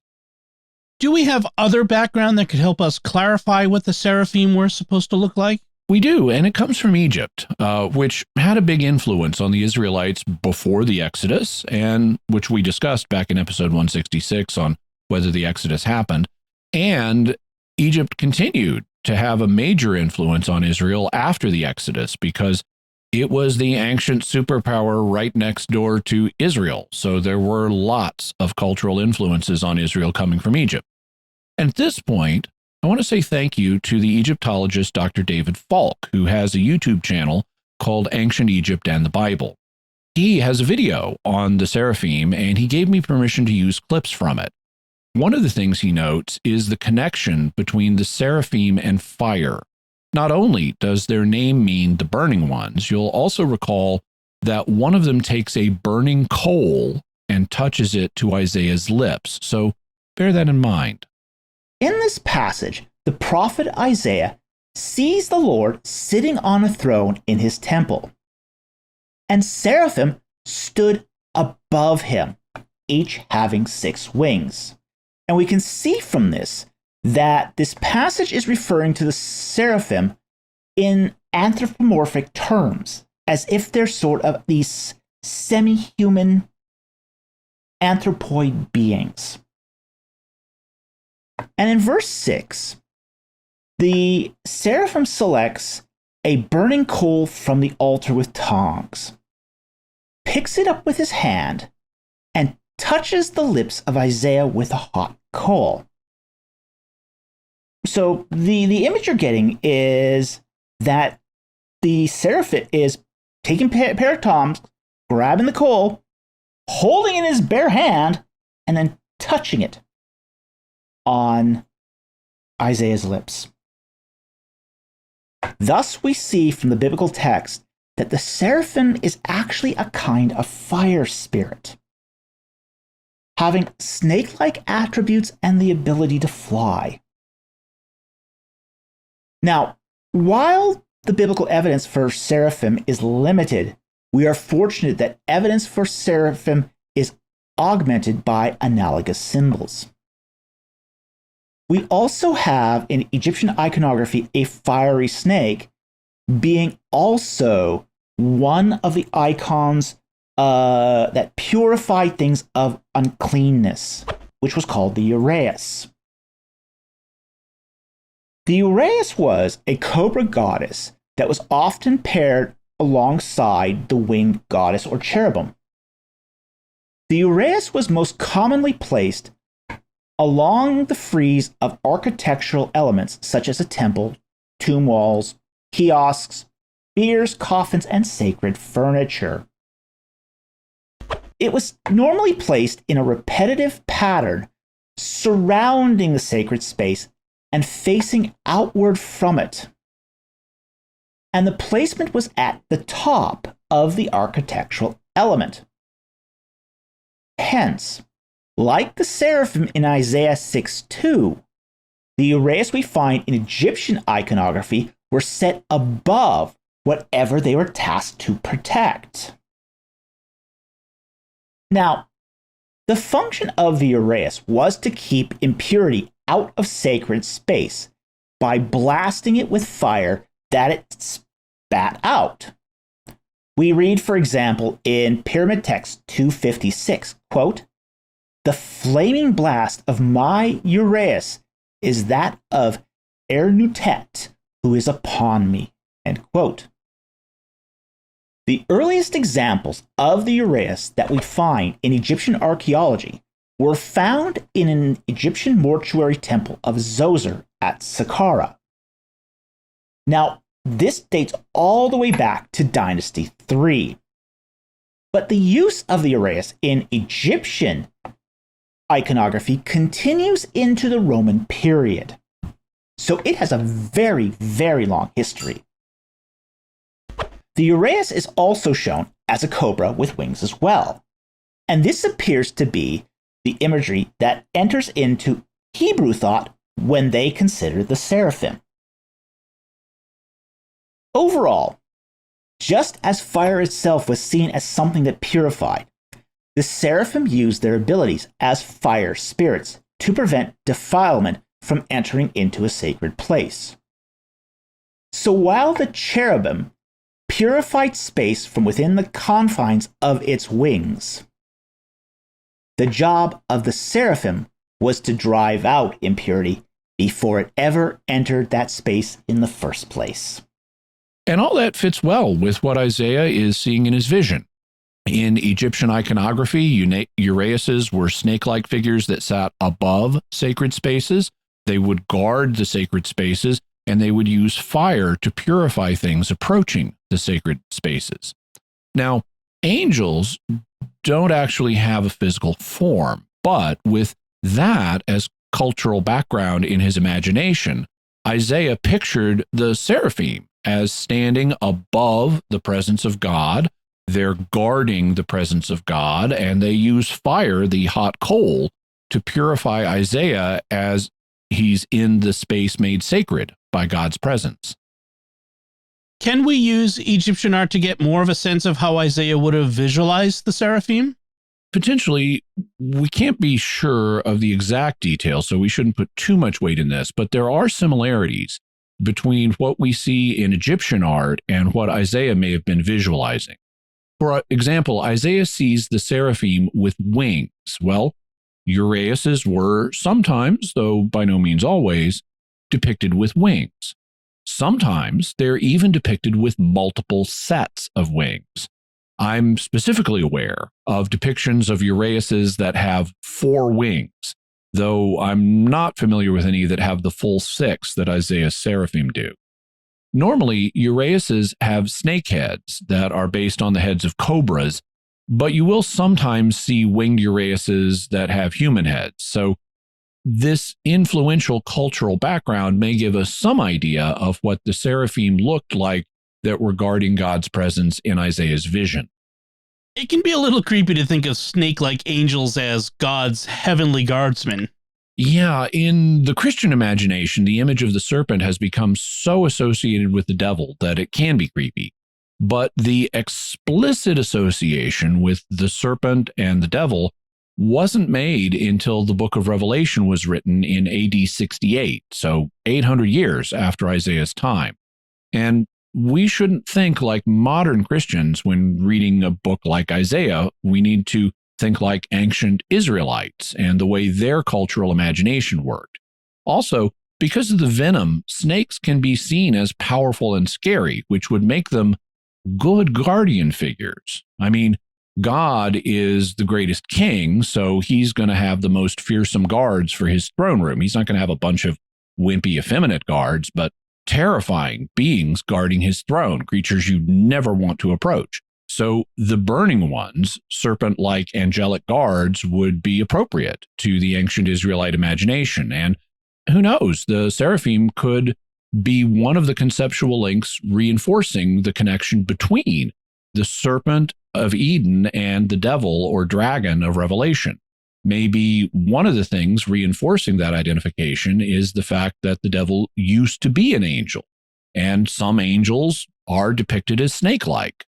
Do we have other background that could help us clarify what the seraphim were supposed to look like? We do, and it comes from Egypt, which had a big influence on the Israelites before the Exodus, and which we discussed back in episode 166 on whether the Exodus happened. And Egypt continued to have a major influence on Israel after the Exodus because it was the ancient superpower right next door to Israel. So there were lots of cultural influences on Israel coming from Egypt. And at this point, I want to say thank you to the Egyptologist Dr. David Falk, who has a YouTube channel called Ancient Egypt and the Bible. He has a video on the seraphim, and he gave me permission to use clips from it. One of the things he notes is the connection between the seraphim and fire. Not only does their name mean the burning ones, you'll also recall that one of them takes a burning coal and touches it to Isaiah's lips. So bear that in mind. In this passage, the prophet Isaiah sees the Lord sitting on a throne in his temple, and seraphim stood above him, each having 6 wings. And we can see from this that this passage is referring to the seraphim in anthropomorphic terms, as if they're sort of these semi-human anthropoid beings. And in verse 6, the seraphim selects a burning coal from the altar with tongs, picks it up with his hand, and touches the lips of Isaiah with a hot coal. So the image you're getting is that the seraphim is taking a pair of tongs, grabbing the coal, holding it in his bare hand, and then touching it on Isaiah's lips. Thus, we see from the biblical text that the seraphim is actually a kind of fire spirit, having snake-like attributes and the ability to fly. Now, while the biblical evidence for seraphim is limited, we are fortunate that evidence for seraphim is augmented by analogous symbols. We also have in Egyptian iconography a fiery snake being also one of the icons that purify things of uncleanness, which was called the uraeus. The uraeus was a cobra goddess that was often paired alongside the winged goddess or cherubim. The uraeus was most commonly placed along the frieze of architectural elements such as a temple, tomb walls, kiosks, biers, coffins, and sacred furniture. It was normally placed in a repetitive pattern surrounding the sacred space and facing outward from it. And the placement was at the top of the architectural element. Hence, like the seraphim in Isaiah 6:2, the uraeus we find in Egyptian iconography were set above whatever they were tasked to protect. Now, the function of the uraeus was to keep impurity out of sacred space by blasting it with fire that it spat out. We read, for example, in Pyramid Text 256, quote, "The flaming blast of my uraeus is that of Ernutet, who is upon me," end quote. The earliest examples of the uraeus that we find in Egyptian archaeology were found in an Egyptian mortuary temple of Zoser at Saqqara. Now, this dates all the way back to Dynasty 3. But the use of the uraeus in Egyptian iconography continues into the Roman period. So it has a very, very long history. The uraeus is also shown as a cobra with wings as well. And this appears to be the imagery that enters into Hebrew thought when they consider the seraphim. Overall, just as fire itself was seen as something that purified, the seraphim used their abilities as fire spirits to prevent defilement from entering into a sacred place. So while the cherubim purified space from within the confines of its wings, the job of the seraphim was to drive out impurity before it ever entered that space in the first place. And all that fits well with what Isaiah is seeing in his vision. In Egyptian iconography, uraeuses were snake-like figures that sat above sacred spaces. They would guard the sacred spaces, and they would use fire to purify things approaching the sacred spaces. Now, angels don't actually have a physical form, but with that as cultural background in his imagination, Isaiah pictured the seraphim as standing above the presence of God. They're guarding the presence of God, and they use fire, the hot coal, to purify Isaiah as he's in the space made sacred by God's presence. Can we use Egyptian art to get more of a sense of how Isaiah would have visualized the seraphim? Potentially, we can't be sure of the exact details, so we shouldn't put too much weight in this, but there are similarities between what we see in Egyptian art and what Isaiah may have been visualizing. For example, Isaiah sees the seraphim with wings. Well, uraeuses were sometimes, though by no means always, depicted with wings. Sometimes they're even depicted with multiple sets of wings. I'm specifically aware of depictions of uraeuses that have 4 wings, though I'm not familiar with any that have the full 6 that Isaiah's seraphim do. Normally, uraeuses have snake heads that are based on the heads of cobras, but you will sometimes see winged uraeuses that have human heads. So this influential cultural background may give us some idea of what the seraphim looked like that were guarding God's presence in Isaiah's vision. It can be a little creepy to think of snake-like angels as God's heavenly guardsmen. Yeah, in the Christian imagination, the image of the serpent has become so associated with the devil that it can be creepy. But the explicit association with the serpent and the devil wasn't made until the book of Revelation was written in AD 68, so 800 years after Isaiah's time. And we shouldn't think like modern Christians when reading a book like Isaiah. We need to think like ancient Israelites and the way their cultural imagination worked. Also, because of the venom, snakes can be seen as powerful and scary, which would make them good guardian figures. I mean, God is the greatest king, so he's going to have the most fearsome guards for his throne room. He's not going to have a bunch of wimpy, effeminate guards, but terrifying beings guarding his throne, creatures you never want to approach. So the burning ones, serpent-like angelic guards, would be appropriate to the ancient Israelite imagination. And who knows, the seraphim could be one of the conceptual links reinforcing the connection between the serpent of Eden and the devil or dragon of Revelation. Maybe one of the things reinforcing that identification is the fact that the devil used to be an angel, and some angels are depicted as snake-like.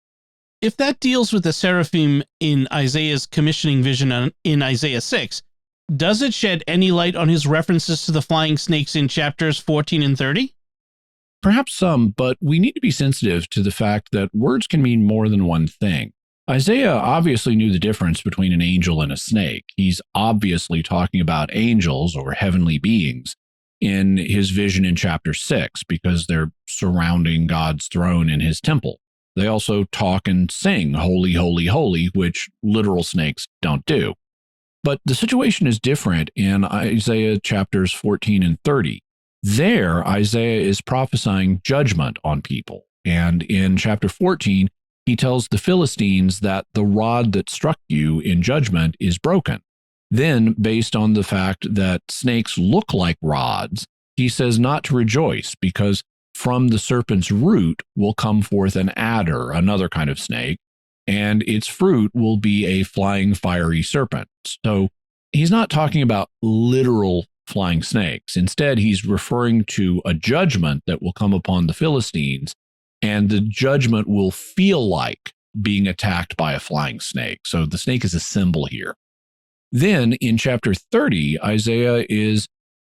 If that deals with the seraphim in Isaiah's commissioning vision in Isaiah 6, does it shed any light on his references to the flying snakes in chapters 14 and 30? Perhaps some, but we need to be sensitive to the fact that words can mean more than one thing. Isaiah obviously knew the difference between an angel and a snake. He's obviously talking about angels or heavenly beings in his vision in chapter 6 because they're surrounding God's throne in his temple. They also talk and sing, "Holy, holy, holy," which literal snakes don't do. But the situation is different in Isaiah chapters 14 and 30. There, Isaiah is prophesying judgment on people. And in chapter 14, he tells the Philistines that the rod that struck you in judgment is broken. Then, based on the fact that snakes look like rods, he says not to rejoice, because from the serpent's root will come forth an adder, another kind of snake, and its fruit will be a flying fiery serpent. So he's not talking about literal flying snakes. Instead, he's referring to a judgment that will come upon the Philistines, and the judgment will feel like being attacked by a flying snake. So the snake is a symbol here. Then in chapter 30, Isaiah is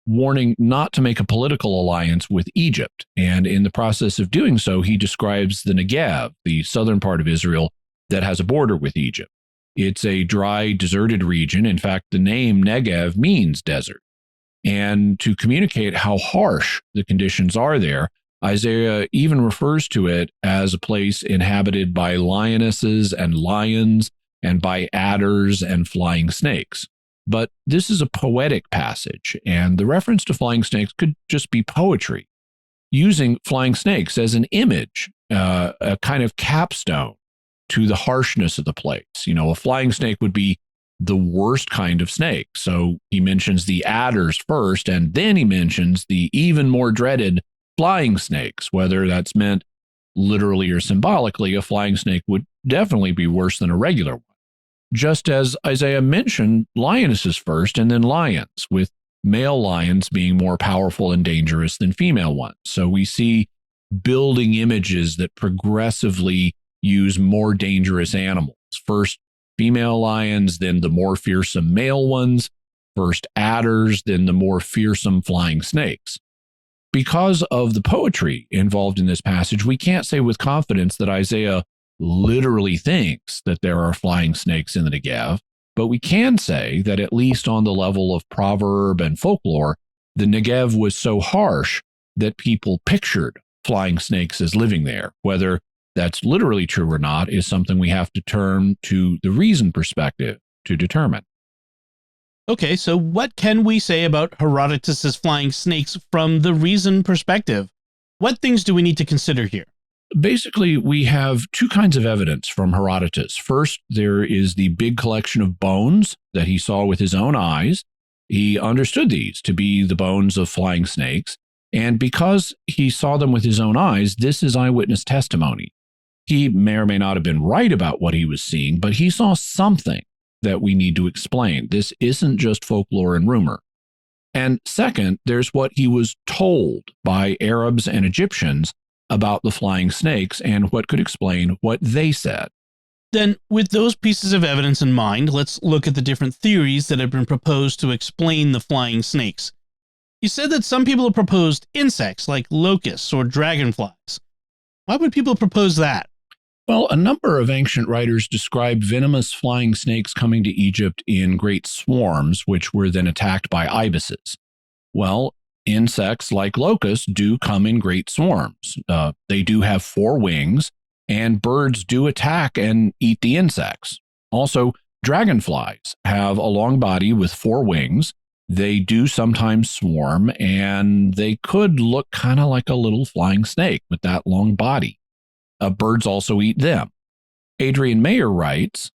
warning not to make a political alliance with Egypt. And in the process of doing so, he describes the Negev, the southern part of Israel that has a border with Egypt. It's a dry, deserted region. In fact, the name Negev means desert. And to communicate how harsh the conditions are there, Isaiah even refers to it as a place inhabited by lionesses and lions and by adders and flying snakes. But this is a poetic passage, and the reference to flying snakes could just be poetry, using flying snakes as an image, a kind of capstone to the harshness of the place. You know, a flying snake would be the worst kind of snake. So he mentions the adders first, and then he mentions the even more dreaded flying snakes. Whether that's meant literally or symbolically, a flying snake would definitely be worse than a regular one. Just as Isaiah mentioned lionesses first and then lions, with male lions being more powerful and dangerous than female ones. So we see building images that progressively use more dangerous animals. First female lions, then the more fearsome male ones, first adders, then the more fearsome flying snakes. Because of the poetry involved in this passage, we can't say with confidence that Isaiah literally thinks that there are flying snakes in the Negev, but we can say that at least on the level of proverb and folklore, the Negev was so harsh that people pictured flying snakes as living there. Whether that's literally true or not is something we have to turn to the reason perspective to determine. Okay, so what can we say about Herodotus's flying snakes from the reason perspective? What things do we need to consider here? Basically, we have two kinds of evidence from Herodotus. First, there is the big collection of bones that he saw with his own eyes. He understood these to be the bones of flying snakes, and because he saw them with his own eyes, this is eyewitness testimony. He may or may not have been right about what he was seeing, but he saw something that we need to explain. This isn't just folklore and rumor. And second, there's what he was told by Arabs and Egyptians about the flying snakes and what could explain what they said. Then, with those pieces of evidence in mind, let's look at the different theories that have been proposed to explain the flying snakes. You said that some people have proposed insects like locusts or dragonflies. Why would people propose that? Well, a number of ancient writers describe venomous flying snakes coming to Egypt in great swarms, which were then attacked by ibises. Well, insects like locusts do come in great swarms. They do have 4 wings, and birds do attack and eat the insects. Also, dragonflies have a long body with 4 wings. They do sometimes swarm, and they could look kind of like a little flying snake with that long body. Birds also eat them. Adrian Mayer writes,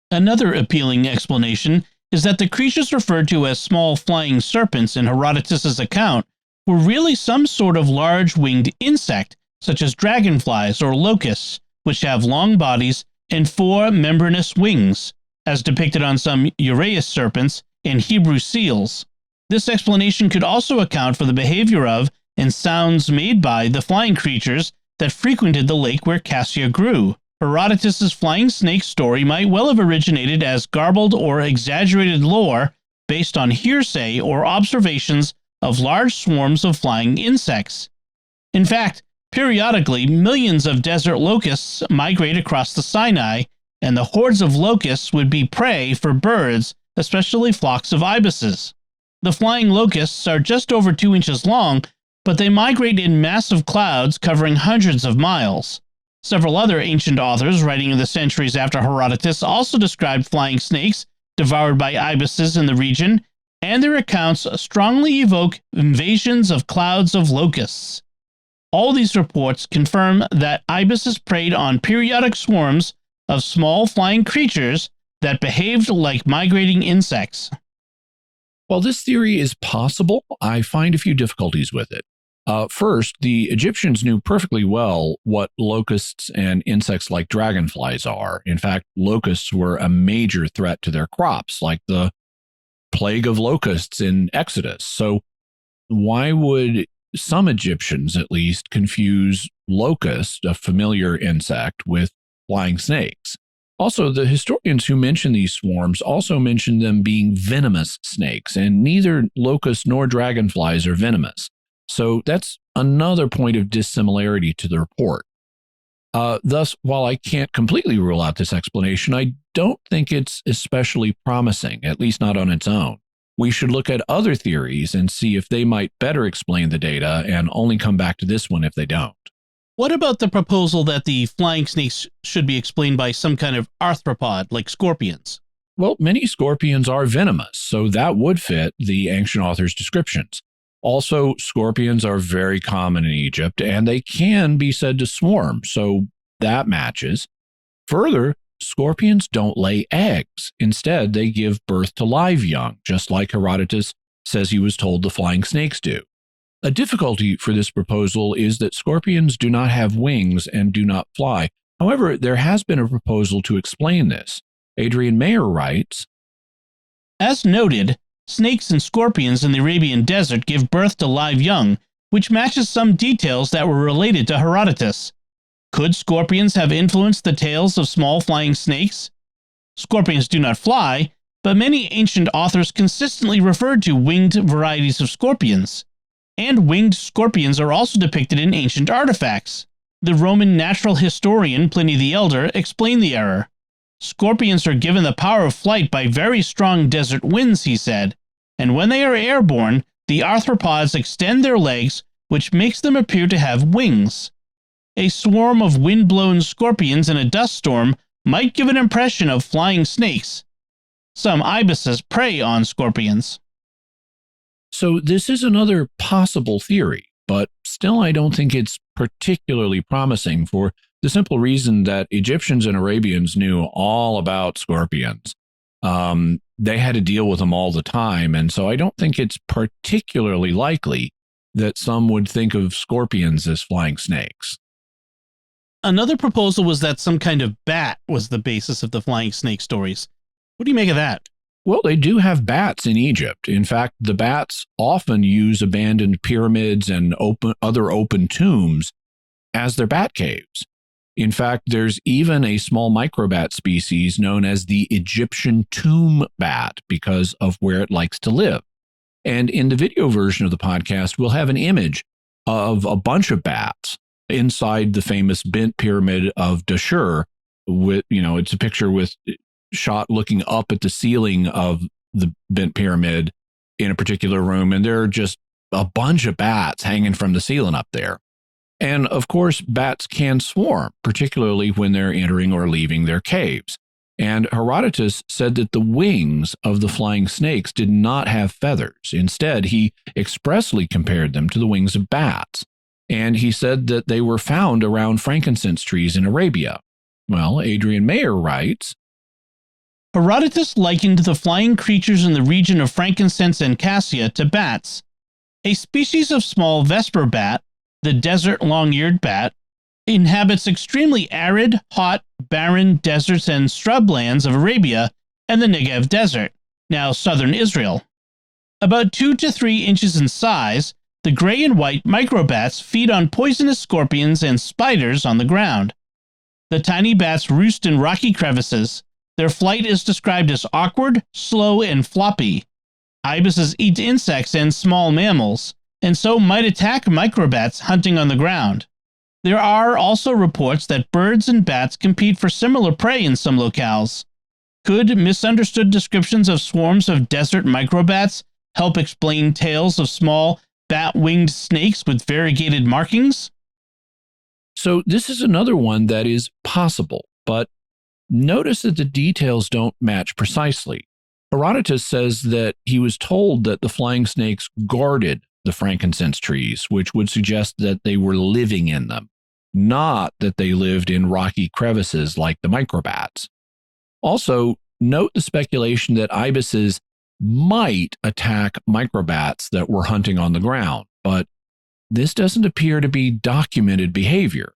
Another appealing explanation is that the creatures referred to as small flying serpents in Herodotus's account were really some sort of large winged insect, such as dragonflies or locusts, which have long bodies and 4 membranous wings, as depicted on some Uraeus serpents and Hebrew seals. This explanation could also account for the behavior of and sounds made by the flying creatures that frequented the lake where cassia grew. Herodotus's flying snake story might well have originated as garbled or exaggerated lore based on hearsay or observations of large swarms of flying insects. In fact, periodically, millions of desert locusts migrate across the Sinai, and the hordes of locusts would be prey for birds, especially flocks of ibises. The flying locusts are just over 2 inches long, but they migrate in massive clouds covering hundreds of miles. Several other ancient authors writing in the centuries after Herodotus also described flying snakes devoured by ibises in the region, and their accounts strongly evoke invasions of clouds of locusts. All these reports confirm that ibises preyed on periodic swarms of small flying creatures that behaved like migrating insects. While this theory is possible, I find a few difficulties with it. First, the Egyptians knew perfectly well what locusts and insects like dragonflies are. In fact, locusts were a major threat to their crops, like the plague of locusts in Exodus. So why would some Egyptians, at least, confuse locust, a familiar insect, with flying snakes? Also, the historians who mention these swarms also mention them being venomous snakes, and neither locusts nor dragonflies are venomous. So that's another point of dissimilarity to the report. Thus, while I can't completely rule out this explanation, I don't think it's especially promising, at least not on its own. We should look at other theories and see if they might better explain the data, and only come back to this one if they don't. What about the proposal that the flying snakes should be explained by some kind of arthropod, like scorpions? Well, many scorpions are venomous, so that would fit the ancient authors' descriptions. Also, scorpions are very common in Egypt, and they can be said to swarm, so that matches. Further, scorpions don't lay eggs. Instead, they give birth to live young, just like Herodotus says he was told the flying snakes do. A difficulty for this proposal is that scorpions do not have wings and do not fly. However, there has been a proposal to explain this. Adrian Mayer writes, As noted, snakes and scorpions in the Arabian desert give birth to live young, which matches some details that were related to Herodotus. Could scorpions have influenced the tails of small flying snakes? Scorpions do not fly, but many ancient authors consistently referred to winged varieties of scorpions. And winged scorpions are also depicted in ancient artifacts. The Roman natural historian Pliny the Elder explained the error. Scorpions are given the power of flight by very strong desert winds, he said, and when they are airborne, the arthropods extend their legs, which makes them appear to have wings. A swarm of wind-blown scorpions in a dust storm might give an impression of flying snakes. Some ibises prey on scorpions. So this is another possible theory, but still I don't think it's particularly promising for the simple reason that Egyptians and Arabians knew all about scorpions. They had to deal with them all the time, and so I don't think it's particularly likely that some would think of scorpions as flying snakes. Another proposal was that some kind of bat was the basis of the flying snake stories. What do you make of that? Well, they do have bats in Egypt. In fact, the bats often use abandoned pyramids and other open tombs as their bat caves. In fact, there's even a small microbat species known as the Egyptian tomb bat because of where it likes to live. And in the video version of the podcast, we'll have an image of a bunch of bats inside the famous bent pyramid of Dashur. It's a picture with shot looking up at the ceiling of the bent pyramid in a particular room, and there are just a bunch of bats hanging from the ceiling up there. And of course, bats can swarm, particularly when they're entering or leaving their caves. And Herodotus said that the wings of the flying snakes did not have feathers. Instead, he expressly compared them to the wings of bats. And he said that they were found around frankincense trees in Arabia. Well, Adrian Mayer writes, Herodotus likened the flying creatures in the region of frankincense and cassia to bats. A species of small vesper bat, the desert long-eared bat, inhabits extremely arid, hot, barren deserts and shrublands of Arabia and the Negev Desert, now southern Israel. About 2 to 3 inches in size, the gray and white microbats feed on poisonous scorpions and spiders on the ground. The tiny bats roost in rocky crevices. Their flight is described as awkward, slow, and floppy. Ibises eat insects and small mammals, and so might attack microbats hunting on the ground. There are also reports that birds and bats compete for similar prey in some locales. Could misunderstood descriptions of swarms of desert microbats help explain tales of small, bat-winged snakes with variegated markings? So this is another one that is possible, but notice that the details don't match precisely. Herodotus says that he was told that the flying snakes guarded the frankincense trees, which would suggest that they were living in them, not that they lived in rocky crevices like the microbats. Also, note the speculation that ibises might attack microbats that were hunting on the ground, but this doesn't appear to be documented behavior.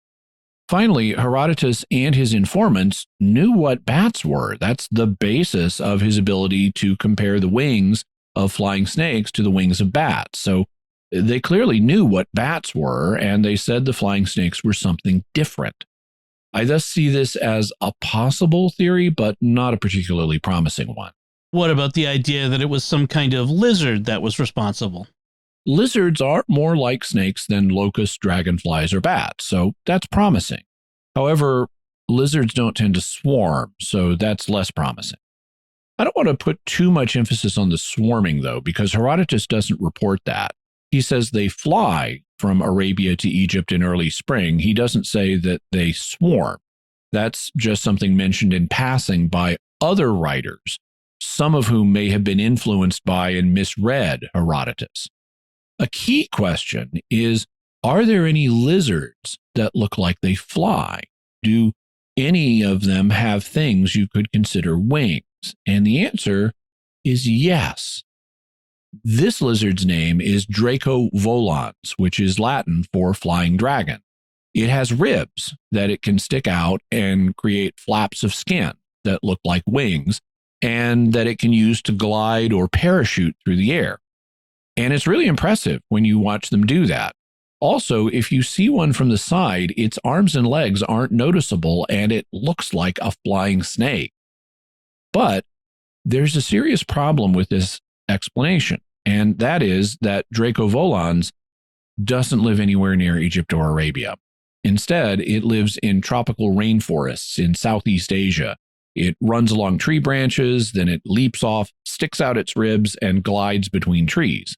Finally, Herodotus and his informants knew what bats were. That's the basis of his ability to compare the wings of flying snakes to the wings of bats. So they clearly knew what bats were, and they said the flying snakes were something different. I thus see this as a possible theory, but not a particularly promising one. What about the idea that it was some kind of lizard that was responsible? Lizards are more like snakes than locusts, dragonflies, or bats, so that's promising. However, lizards don't tend to swarm, so that's less promising. I don't want to put too much emphasis on the swarming, though, because Herodotus doesn't report that. He says they fly from Arabia to Egypt in early spring. He doesn't say that they swarm. That's just something mentioned in passing by other writers, some of whom may have been influenced by and misread Herodotus. A key question is, are there any lizards that look like they fly? Do any of them have things you could consider wings? And the answer is yes. This lizard's name is Draco volans, which is Latin for flying dragon. It has ribs that it can stick out and create flaps of skin that look like wings, and that it can use to glide or parachute through the air. And it's really impressive when you watch them do that. Also, if you see one from the side, its arms and legs aren't noticeable and it looks like a flying snake. But there's a serious problem with this explanation, and that is that Draco volans doesn't live anywhere near Egypt or Arabia. Instead, it lives in tropical rainforests in Southeast Asia. It runs along tree branches, then it leaps off, sticks out its ribs, and glides between trees.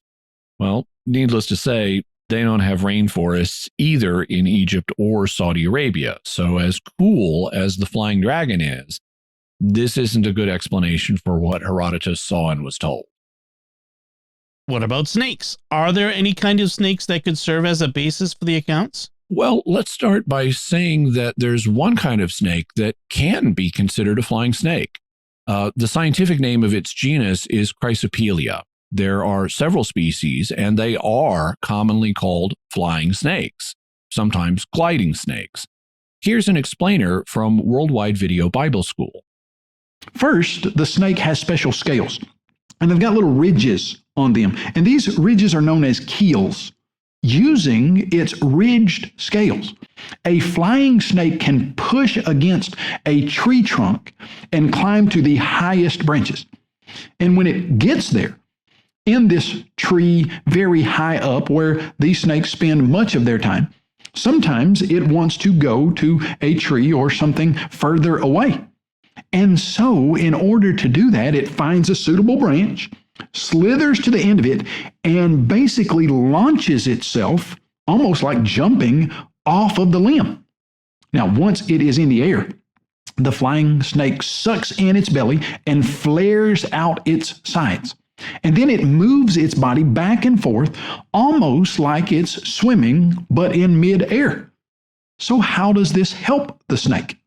Well, needless to say, they don't have rainforests either in Egypt or Saudi Arabia. So as cool as the flying dragon is, this isn't a good explanation for what Herodotus saw and was told. What about snakes? Are there any kind of snakes that could serve as a basis for the accounts? Well, let's start by saying that there's one kind of snake that can be considered a flying snake. The scientific name of its genus is Chrysopelia. There are several species, and they are commonly called flying snakes, sometimes gliding snakes. Here's an explainer from Worldwide Video Bible School. First, the snake has special scales, and they've got little ridges on them, and these ridges are known as keels. Using its ridged scales, a flying snake can push against a tree trunk and climb to the highest branches. And when it gets there, in this tree very high up where these snakes spend much of their time, sometimes it wants to go to a tree or something further away. And so, in order to do that, it finds a suitable branch, slithers to the end of it, and basically launches itself, almost like jumping off of the limb. Now, once it is in the air, the flying snake sucks in its belly and flares out its sides. And then it moves its body back and forth, almost like it's swimming, but in mid-air. So how does this help the snake?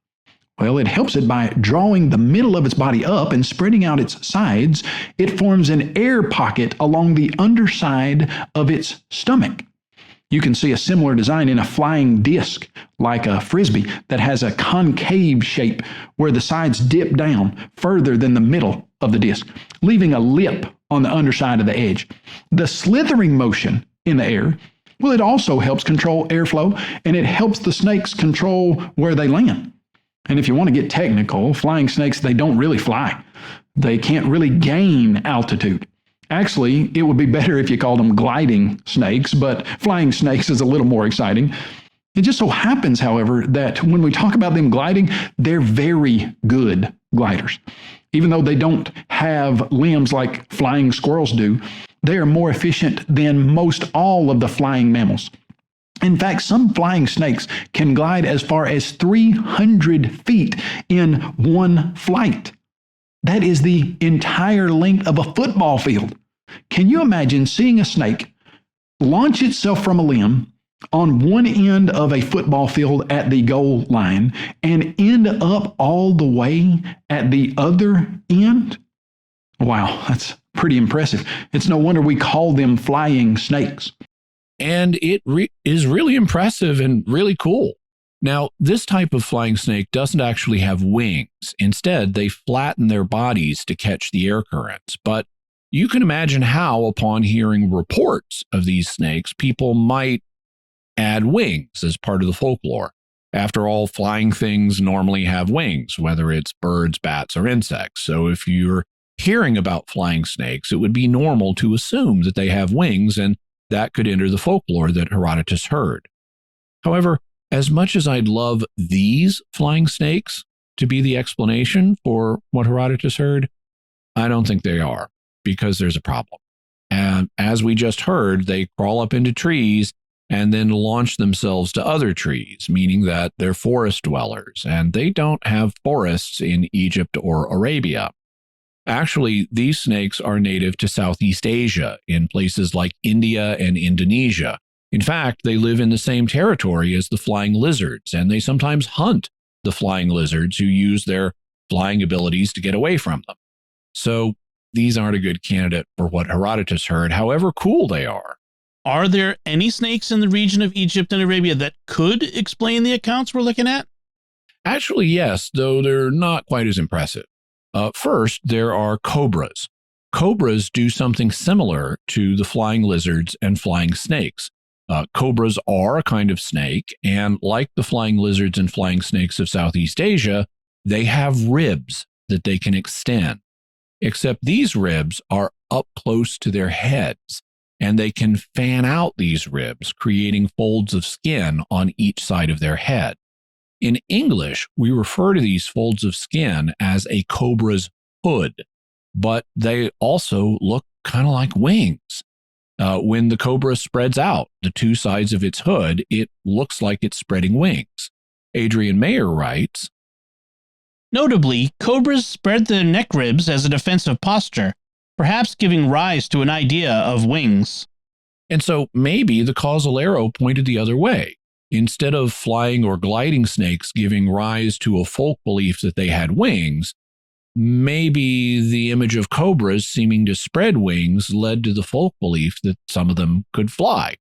Well, it helps it by drawing the middle of its body up and spreading out its sides. It forms an air pocket along the underside of its stomach. You can see a similar design in a flying disc, like a frisbee, that has a concave shape where the sides dip down further than the middle of the disc, leaving a lip on the underside of the edge. The slithering motion in the air, well, it also helps control airflow, and it helps the snakes control where they land. And if you want to get technical, flying snakes, they don't really fly. They can't really gain altitude. Actually, it would be better if you called them gliding snakes, but flying snakes is a little more exciting. It just so happens, however, that when we talk about them gliding, they're very good gliders. Even though they don't have limbs like flying squirrels do, they are more efficient than most all of the flying mammals. In fact, some flying snakes can glide as far as 300 feet in one flight. That is the entire length of a football field. Can you imagine seeing a snake launch itself from a limb, on one end of a football field at the goal line and end up all the way at the other end? Wow, that's pretty impressive. It's no wonder we call them flying snakes. And it is really impressive and really cool. Now, this type of flying snake doesn't actually have wings. Instead, they flatten their bodies to catch the air currents. But you can imagine how, upon hearing reports of these snakes, people might add wings as part of the folklore. After all, flying things normally have wings, whether it's birds, bats, or insects. So if you're hearing about flying snakes, it would be normal to assume that they have wings, and that could enter the folklore that Herodotus heard. However, as much as I'd love these flying snakes to be the explanation for what Herodotus heard, I don't think they are, because there's a problem. And as we just heard, they crawl up into trees and then launch themselves to other trees, meaning that they're forest dwellers, and they don't have forests in Egypt or Arabia. Actually, these snakes are native to Southeast Asia in places like India and Indonesia. In fact, they live in the same territory as the flying lizards, and they sometimes hunt the flying lizards who use their flying abilities to get away from them. So these aren't a good candidate for what Herodotus heard, however cool they are. Are there any snakes in the region of Egypt and Arabia that could explain the accounts we're looking at? Actually, yes, though they're not quite as impressive. First, there are cobras. Cobras do something similar to the flying lizards and flying snakes. Cobras are a kind of snake, and like the flying lizards and flying snakes of Southeast Asia, they have ribs that they can extend. Except these ribs are up close to their heads, and they can fan out these ribs, creating folds of skin on each side of their head. In English, we refer to these folds of skin as a cobra's hood, but they also look kind of like wings. When the cobra spreads out the two sides of its hood, it looks like it's spreading wings. Adrian Mayer writes, Notably, cobras spread their neck ribs as a defensive posture, perhaps giving rise to an idea of wings. And so maybe the causal arrow pointed the other way. Instead of flying or gliding snakes giving rise to a folk belief that they had wings, maybe the image of cobras seeming to spread wings led to the folk belief that some of them could fly.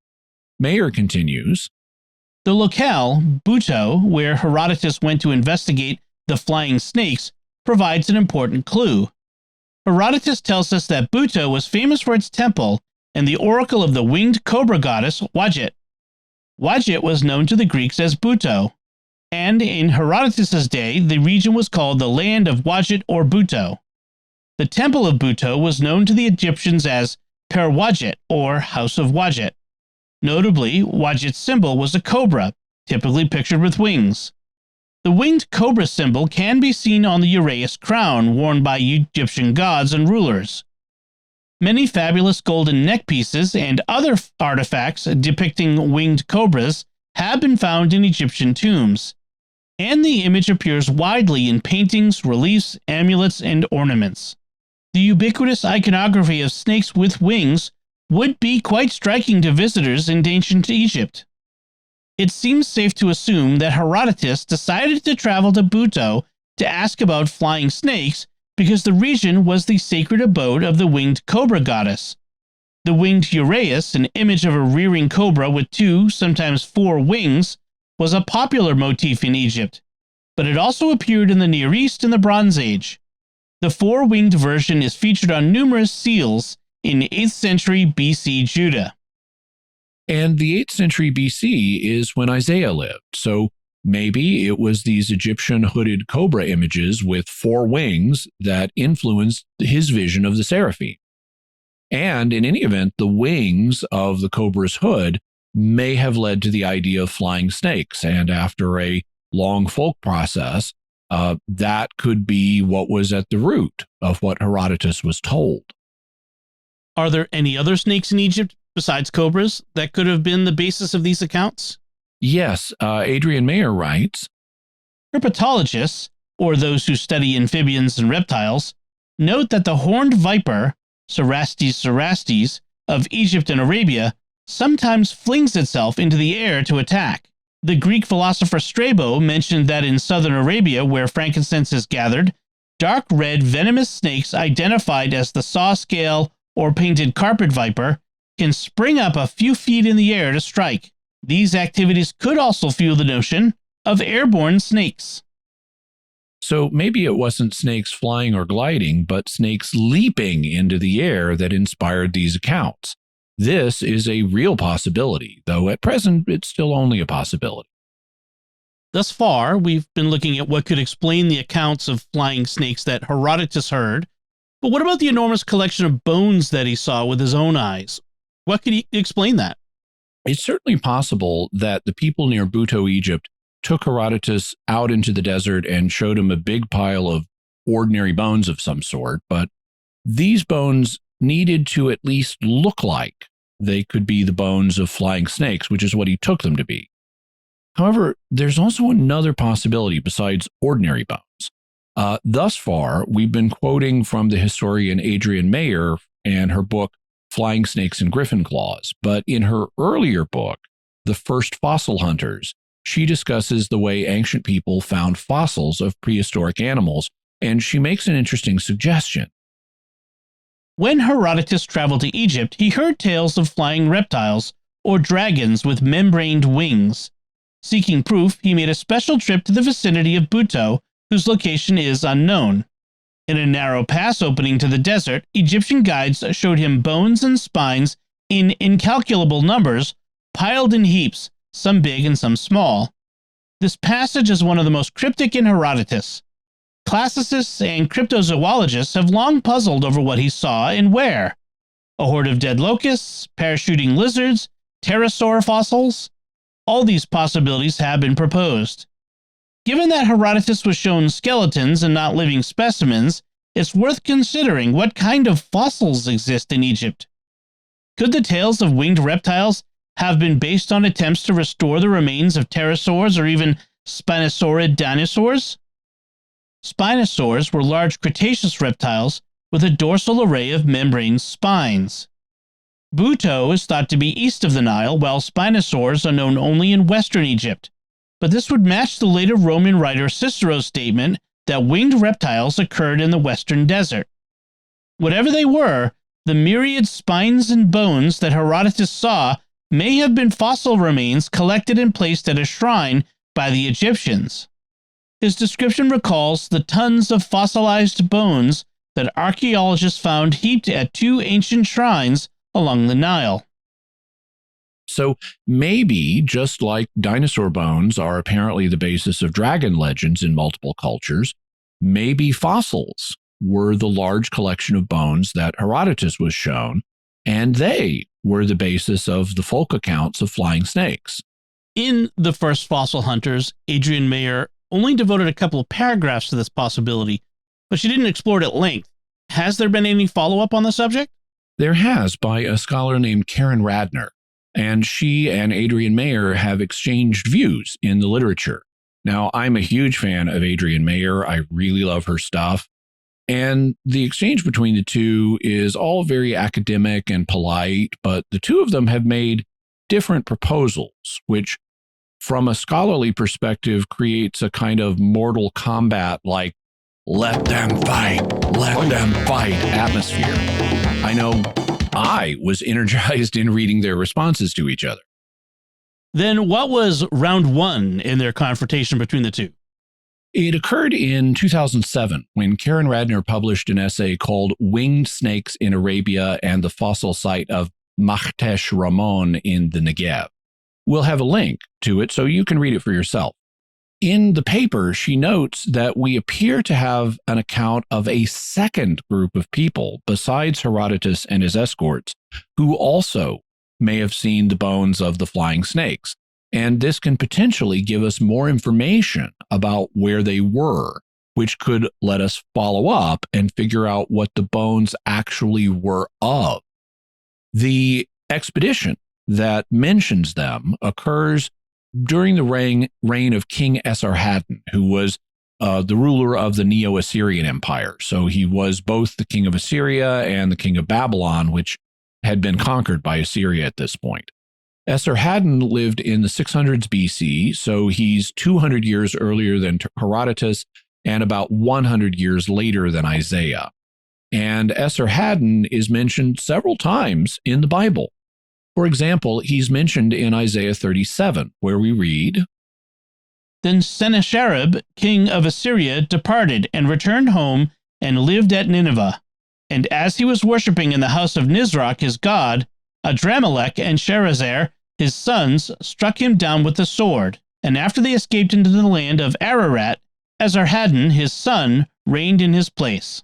Mayer continues, The locale, Buto, where Herodotus went to investigate the flying snakes, provides an important clue. Herodotus tells us that Buto was famous for its temple and the oracle of the winged cobra goddess Wadjet. Wadjet was known to the Greeks as Buto, and in Herodotus' day, the region was called the land of Wadjet or Buto. The temple of Buto was known to the Egyptians as Per Wadjet or House of Wadjet. Notably, Wadjet's symbol was a cobra, typically pictured with wings. The winged cobra symbol can be seen on the uraeus crown worn by Egyptian gods and rulers. Many fabulous golden neck pieces and other artifacts depicting winged cobras have been found in Egyptian tombs, and the image appears widely in paintings, reliefs, amulets, and ornaments. The ubiquitous iconography of snakes with wings would be quite striking to visitors in ancient Egypt. It seems safe to assume that Herodotus decided to travel to Buto to ask about flying snakes because the region was the sacred abode of the winged cobra goddess. The winged uraeus, an image of a rearing cobra with 2, sometimes 4 wings, was a popular motif in Egypt, but it also appeared in the Near East in the Bronze Age. The 4-winged version is featured on numerous seals in 8th century BC Judah. And the 8th century BC is when Isaiah lived, so maybe it was these Egyptian hooded cobra images with 4 wings that influenced his vision of the seraphim. And in any event, the wings of the cobra's hood may have led to the idea of flying snakes, and after a long folk process, that could be what was at the root of what Herodotus was told. Are there any other snakes in Egypt besides cobras that could have been the basis of these accounts? Yes, Adrian Mayer writes, Herpetologists, or those who study amphibians and reptiles, note that the horned viper, Cerastes cerastes, of Egypt and Arabia sometimes flings itself into the air to attack. The Greek philosopher Strabo mentioned that in southern Arabia, where frankincense is gathered, dark red venomous snakes identified as the saw-scale or painted carpet viper can spring up a few feet in the air to strike. These activities could also fuel the notion of airborne snakes. So maybe it wasn't snakes flying or gliding, but snakes leaping into the air that inspired these accounts. This is a real possibility, though at present it's still only a possibility. Thus far, we've been looking at what could explain the accounts of flying snakes that Herodotus heard. But what about the enormous collection of bones that he saw with his own eyes? What could he explain that? It's certainly possible that the people near Buto, Egypt, took Herodotus out into the desert and showed him a big pile of ordinary bones of some sort, but these bones needed to at least look like they could be the bones of flying snakes, which is what he took them to be. However, there's also another possibility besides ordinary bones. Thus far, we've been quoting from the historian Adrienne Mayer and her book, Flying Snakes and Griffin Claws, but in her earlier book, The First Fossil Hunters, she discusses the way ancient people found fossils of prehistoric animals, and she makes an interesting suggestion. When Herodotus traveled to Egypt, he heard tales of flying reptiles or dragons with membraned wings. Seeking proof, he made a special trip to the vicinity of Buto, whose location is unknown. In a narrow pass opening to the desert, Egyptian guides showed him bones and spines in incalculable numbers, piled in heaps, some big and some small. This passage is one of the most cryptic in Herodotus. Classicists and cryptozoologists have long puzzled over what he saw and where. A horde of dead locusts, parachuting lizards, pterosaur fossils. All these possibilities have been proposed. Given that Herodotus was shown skeletons and not living specimens, it's worth considering what kind of fossils exist in Egypt. Could the tales of winged reptiles have been based on attempts to restore the remains of pterosaurs or even spinosaurid dinosaurs? Spinosaurs were large Cretaceous reptiles with a dorsal array of membrane spines. Buto is thought to be east of the Nile, while spinosaurs are known only in western Egypt. But this would match the later Roman writer Cicero's statement that winged reptiles occurred in the western desert. Whatever they were, the myriad spines and bones that Herodotus saw may have been fossil remains collected and placed at a shrine by the Egyptians. His description recalls the tons of fossilized bones that archaeologists found heaped at two ancient shrines along the Nile. So maybe, just like dinosaur bones are apparently the basis of dragon legends in multiple cultures, maybe fossils were the large collection of bones that Herodotus was shown, and they were the basis of the folk accounts of flying snakes. In The First Fossil Hunters, Adrienne Mayer only devoted a couple of paragraphs to this possibility, but she didn't explore it at length. Has there been any follow-up on the subject? There has, by a scholar named Karen Radner, and she and Adrienne Mayer have exchanged views in the literature. Now, I'm a huge fan of Adrienne Mayer. I really love her stuff. And the exchange between the two is all very academic and polite, but the two of them have made different proposals, which, from a scholarly perspective, creates a kind of Mortal Kombat, like, let them fight atmosphere. I know I was energized in reading their responses to each other. Then what was round one in their confrontation between the two? It occurred in 2007 when Karen Radner published an essay called Winged Snakes in Arabia and the Fossil Site of Machtesh Ramon in the Negev. We'll have a link to it so you can read it for yourself. In the paper, she notes that we appear to have an account of a second group of people besides Herodotus and his escorts who also may have seen the bones of the flying snakes. And this can potentially give us more information about where they were, which could let us follow up and figure out what the bones actually were of. The expedition that mentions them occurs during the reign of King Esarhaddon, who was the ruler of the Neo-Assyrian Empire. So he was both the king of Assyria and the king of Babylon, which had been conquered by Assyria at this point. Esarhaddon lived in the 600s BC, so he's 200 years earlier than Herodotus and about 100 years later than Isaiah. And Esarhaddon is mentioned several times in the Bible. For example, he's mentioned in Isaiah 37, where we read, Then Sennacherib, king of Assyria, departed and returned home and lived at Nineveh. And as he was worshipping in the house of Nisroch his god, Adramelech and Sharezer, his sons, struck him down with the sword. And after they escaped into the land of Ararat, Esarhaddon, his son, reigned in his place.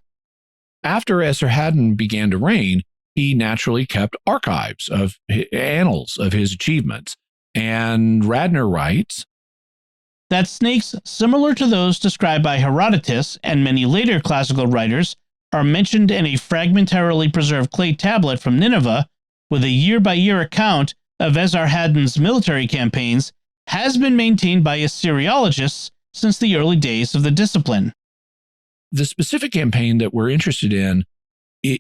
After Esarhaddon began to reign, he naturally kept archives of annals of his achievements. And Radner writes that snakes similar to those described by Herodotus and many later classical writers are mentioned in a fragmentarily preserved clay tablet from Nineveh with a year-by-year account of Esarhaddon's military campaigns has been maintained by Assyriologists since the early days of the discipline. The specific campaign that we're interested in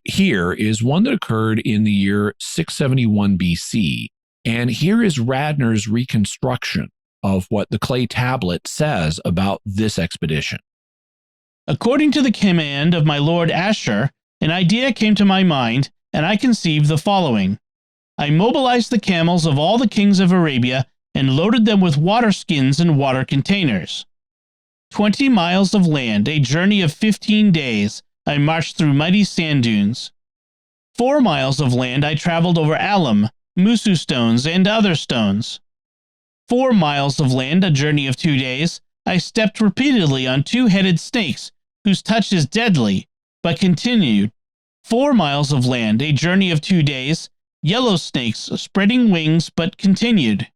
here is one that occurred in the year 671 BC, and here is Radner's reconstruction of what the clay tablet says about this expedition. According to the command of my lord Ashur, an idea came to my mind, and I conceived the following. I mobilized the camels of all the kings of Arabia and loaded them with water skins and water containers. 20 miles of land, a journey of 15 days, I marched through mighty sand dunes. 4 miles of land I traveled over alum, musu stones, and other stones. 4 miles of land, a journey of 2 days, I stepped repeatedly on 2-headed snakes, whose touch is deadly, but continued. 4 miles of land, a journey of 2 days, yellow snakes, spreading wings, but continued.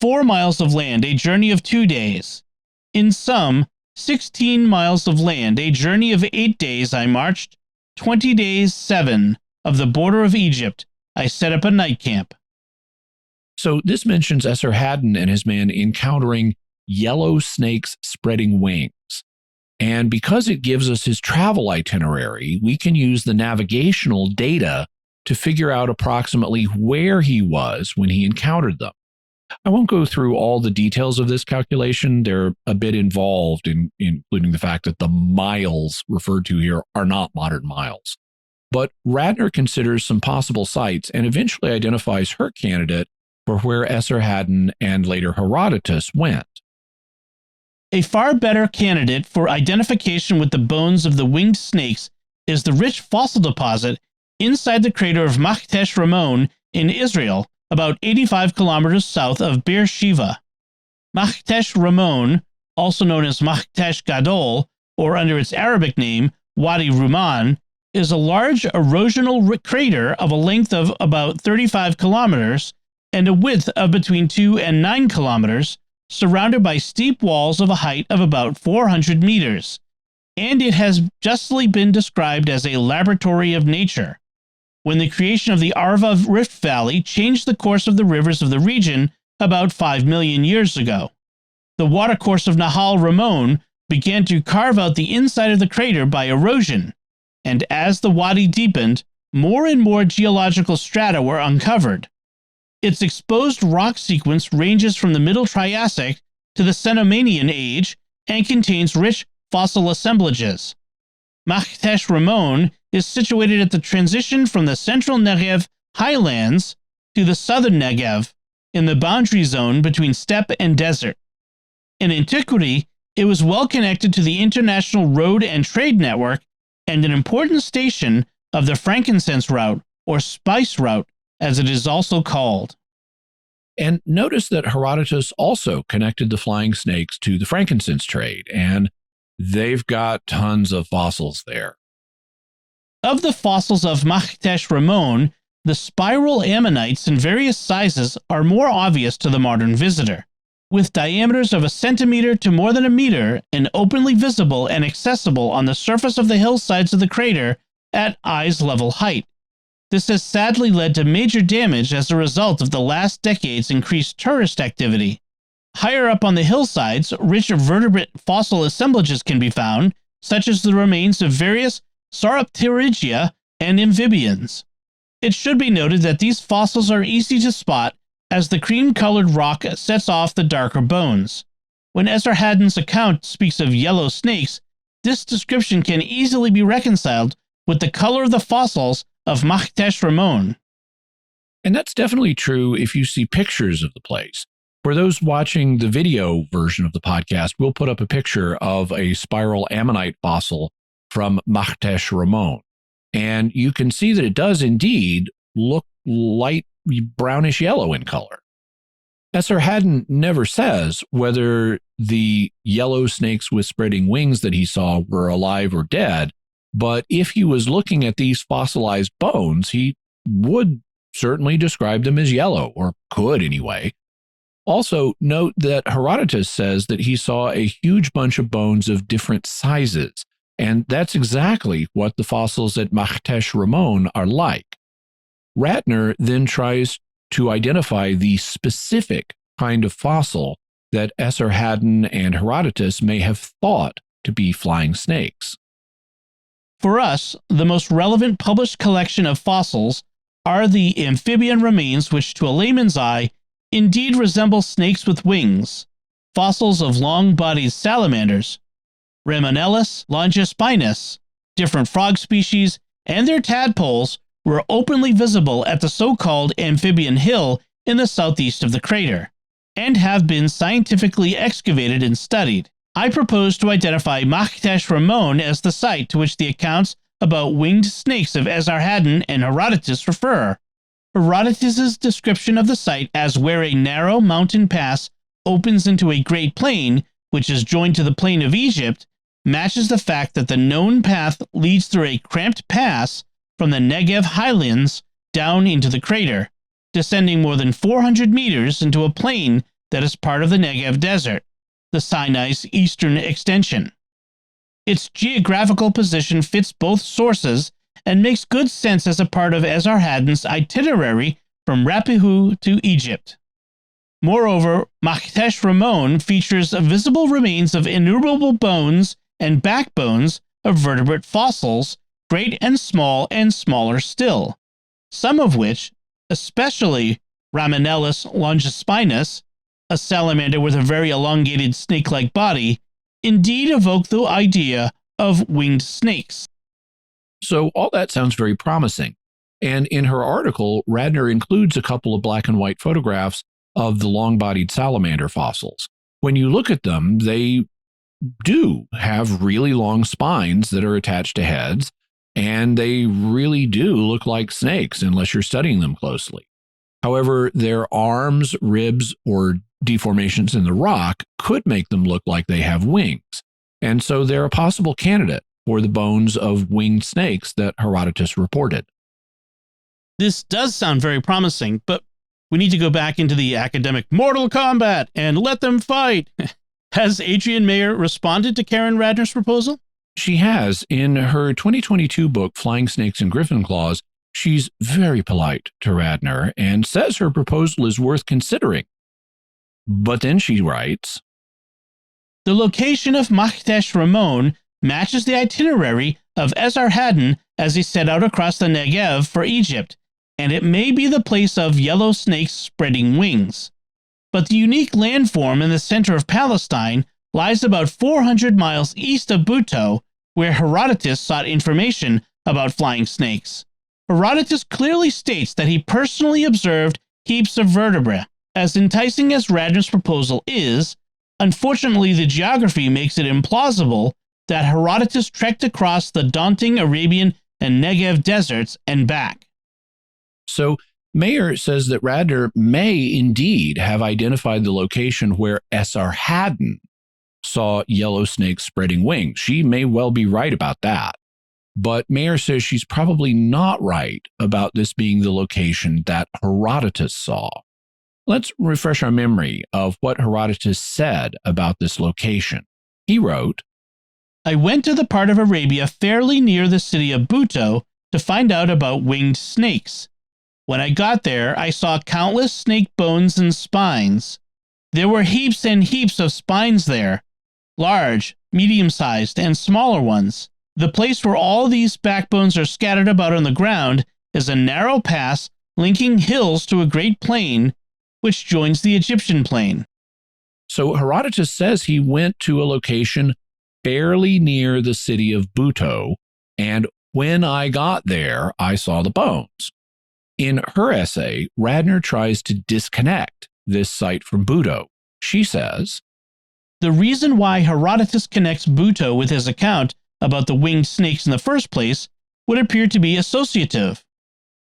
4 miles of land, a journey of 2 days. In sum, 16 miles of land, a journey of 8 days I marched, 20 days 7 of the border of Egypt. I set up a night camp. So this mentions Esarhaddon and his men encountering yellow snakes spreading wings. And because it gives us his travel itinerary, we can use the navigational data to figure out approximately where he was when he encountered them. I won't go through all the details of this calculation. They're a bit involved, including the fact that the miles referred to here are not modern miles. But Radner considers some possible sites and eventually identifies her candidate for where Esarhaddon and later Herodotus went. A far better candidate for identification with the bones of the winged snakes is the rich fossil deposit inside the crater of Makhtesh Ramon in Israel, about 85 kilometers south of Beersheba. Makhtesh Ramon, also known as Makhtesh Gadol, or under its Arabic name, Wadi Ruman, is a large erosional crater of a length of about 35 kilometers and a width of between 2 and 9 kilometers, surrounded by steep walls of a height of about 400 meters, and it has justly been described as a laboratory of nature. When the creation of the Arva Rift Valley changed the course of the rivers of the region about 5 million years ago, the watercourse of Nahal Ramon began to carve out the inside of the crater by erosion, and as the wadi deepened, more and more geological strata were uncovered. Its exposed rock sequence ranges from the Middle Triassic to the Cenomanian age and contains rich fossil assemblages. Makhtesh Ramon is situated at the transition from the central Negev highlands to the southern Negev, in the boundary zone between steppe and desert. In antiquity, it was well connected to the international road and trade network and an important station of the frankincense route, or spice route, as it is also called. And notice that Herodotus also connected the flying snakes to the frankincense trade, and they've got tons of fossils there. Of the fossils of Makhtesh Ramon, the spiral ammonites in various sizes are more obvious to the modern visitor, with diameters of 1 centimeter to more than 1 meter and openly visible and accessible on the surface of the hillsides of the crater at eyes level height. This has sadly led to major damage as a result of the last decade's increased tourist activity. Higher up on the hillsides, rich vertebrate fossil assemblages can be found, such as the remains of various sauropterygia and amphibians. It should be noted that these fossils are easy to spot as the cream-colored rock sets off the darker bones. When Esarhaddon's account speaks of yellow snakes, this description can easily be reconciled with the color of the fossils of Machtesh Ramon. And that's definitely true if you see pictures of the place. For those watching the video version of the podcast, we'll put up a picture of a spiral ammonite fossil from Machtesh Ramon. And you can see that it does indeed look light brownish yellow in color. Esarhaddon never says whether the yellow snakes with spreading wings that he saw were alive or dead, but if he was looking at these fossilized bones, he would certainly describe them as yellow, or could anyway. Also, note that Herodotus says that he saw a huge bunch of bones of different sizes, and that's exactly what the fossils at Machtesh Ramon are like. Ratner then tries to identify the specific kind of fossil that Esarhaddon and Herodotus may have thought to be flying snakes. For us, the most relevant published collection of fossils are the amphibian remains which, to a layman's eye, indeed resemble snakes with wings, fossils of long-bodied salamanders, Ramonellus longispinus, different frog species, and their tadpoles were openly visible at the so-called amphibian hill in the southeast of the crater, and have been scientifically excavated and studied. I propose to identify Machtesh Ramon as the site to which the accounts about winged snakes of Esarhaddon and Herodotus refer. Herodotus's description of the site as where a narrow mountain pass opens into a great plain, which is joined to the plain of Egypt, matches the fact that the known path leads through a cramped pass from the Negev highlands down into the crater, descending more than 400 meters into a plain that is part of the Negev Desert, the Sinai's eastern extension. Its geographical position fits both sources and makes good sense as a part of Esarhaddon's itinerary from Rapihu to Egypt. Moreover, Machtesh Ramon features visible remains of innumerable bones and backbones of vertebrate fossils, great and smaller still, some of which, especially Ramonellus longispinus, a salamander with a very elongated snake-like body, indeed evoke the idea of winged snakes. So all that sounds very promising. And in her article, Radner includes a couple of black and white photographs of the long-bodied salamander fossils. When you look at them, they do have really long spines that are attached to heads, and they really do look like snakes unless you're studying them closely. However, their arms, ribs, or deformations in the rock could make them look like they have wings, and so they're a possible candidate for the bones of winged snakes that Herodotus reported. This does sound very promising, but we need to go back into the academic Mortal Kombat and let them fight. Has Adrienne Mayer responded to Karen Radner's proposal? She has. In her 2022 book, Flying Snakes and Griffin Claws, she's very polite to Radner and says her proposal is worth considering. But then she writes, the location of Machtesh Ramon matches the itinerary of Esarhaddon as he set out across the Negev for Egypt, and it may be the place of yellow snakes spreading wings. But the unique landform in the center of Palestine lies about 400 miles east of Buto, where Herodotus sought information about flying snakes. Herodotus clearly states that he personally observed heaps of vertebrae. As enticing as Radner's proposal is, unfortunately the geography makes it implausible that Herodotus trekked across the daunting Arabian and Negev deserts and back. So Mayer says that Radner may indeed have identified the location where Esarhaddon saw yellow snakes spreading wings. She may well be right about that. But Mayer says she's probably not right about this being the location that Herodotus saw. Let's refresh our memory of what Herodotus said about this location. He wrote, I went to the part of Arabia fairly near the city of Buto to find out about winged snakes. When I got there, I saw countless snake bones and spines. There were heaps and heaps of spines there, large, medium-sized, and smaller ones. The place where all these backbones are scattered about on the ground is a narrow pass linking hills to a great plain, which joins the Egyptian plain. So Herodotus says he went to a location fairly near the city of Buto, and when I got there, I saw the bones. In her essay, Radner tries to disconnect this site from Buto. She says, the reason why Herodotus connects Buto with his account about the winged snakes in the first place would appear to be associative.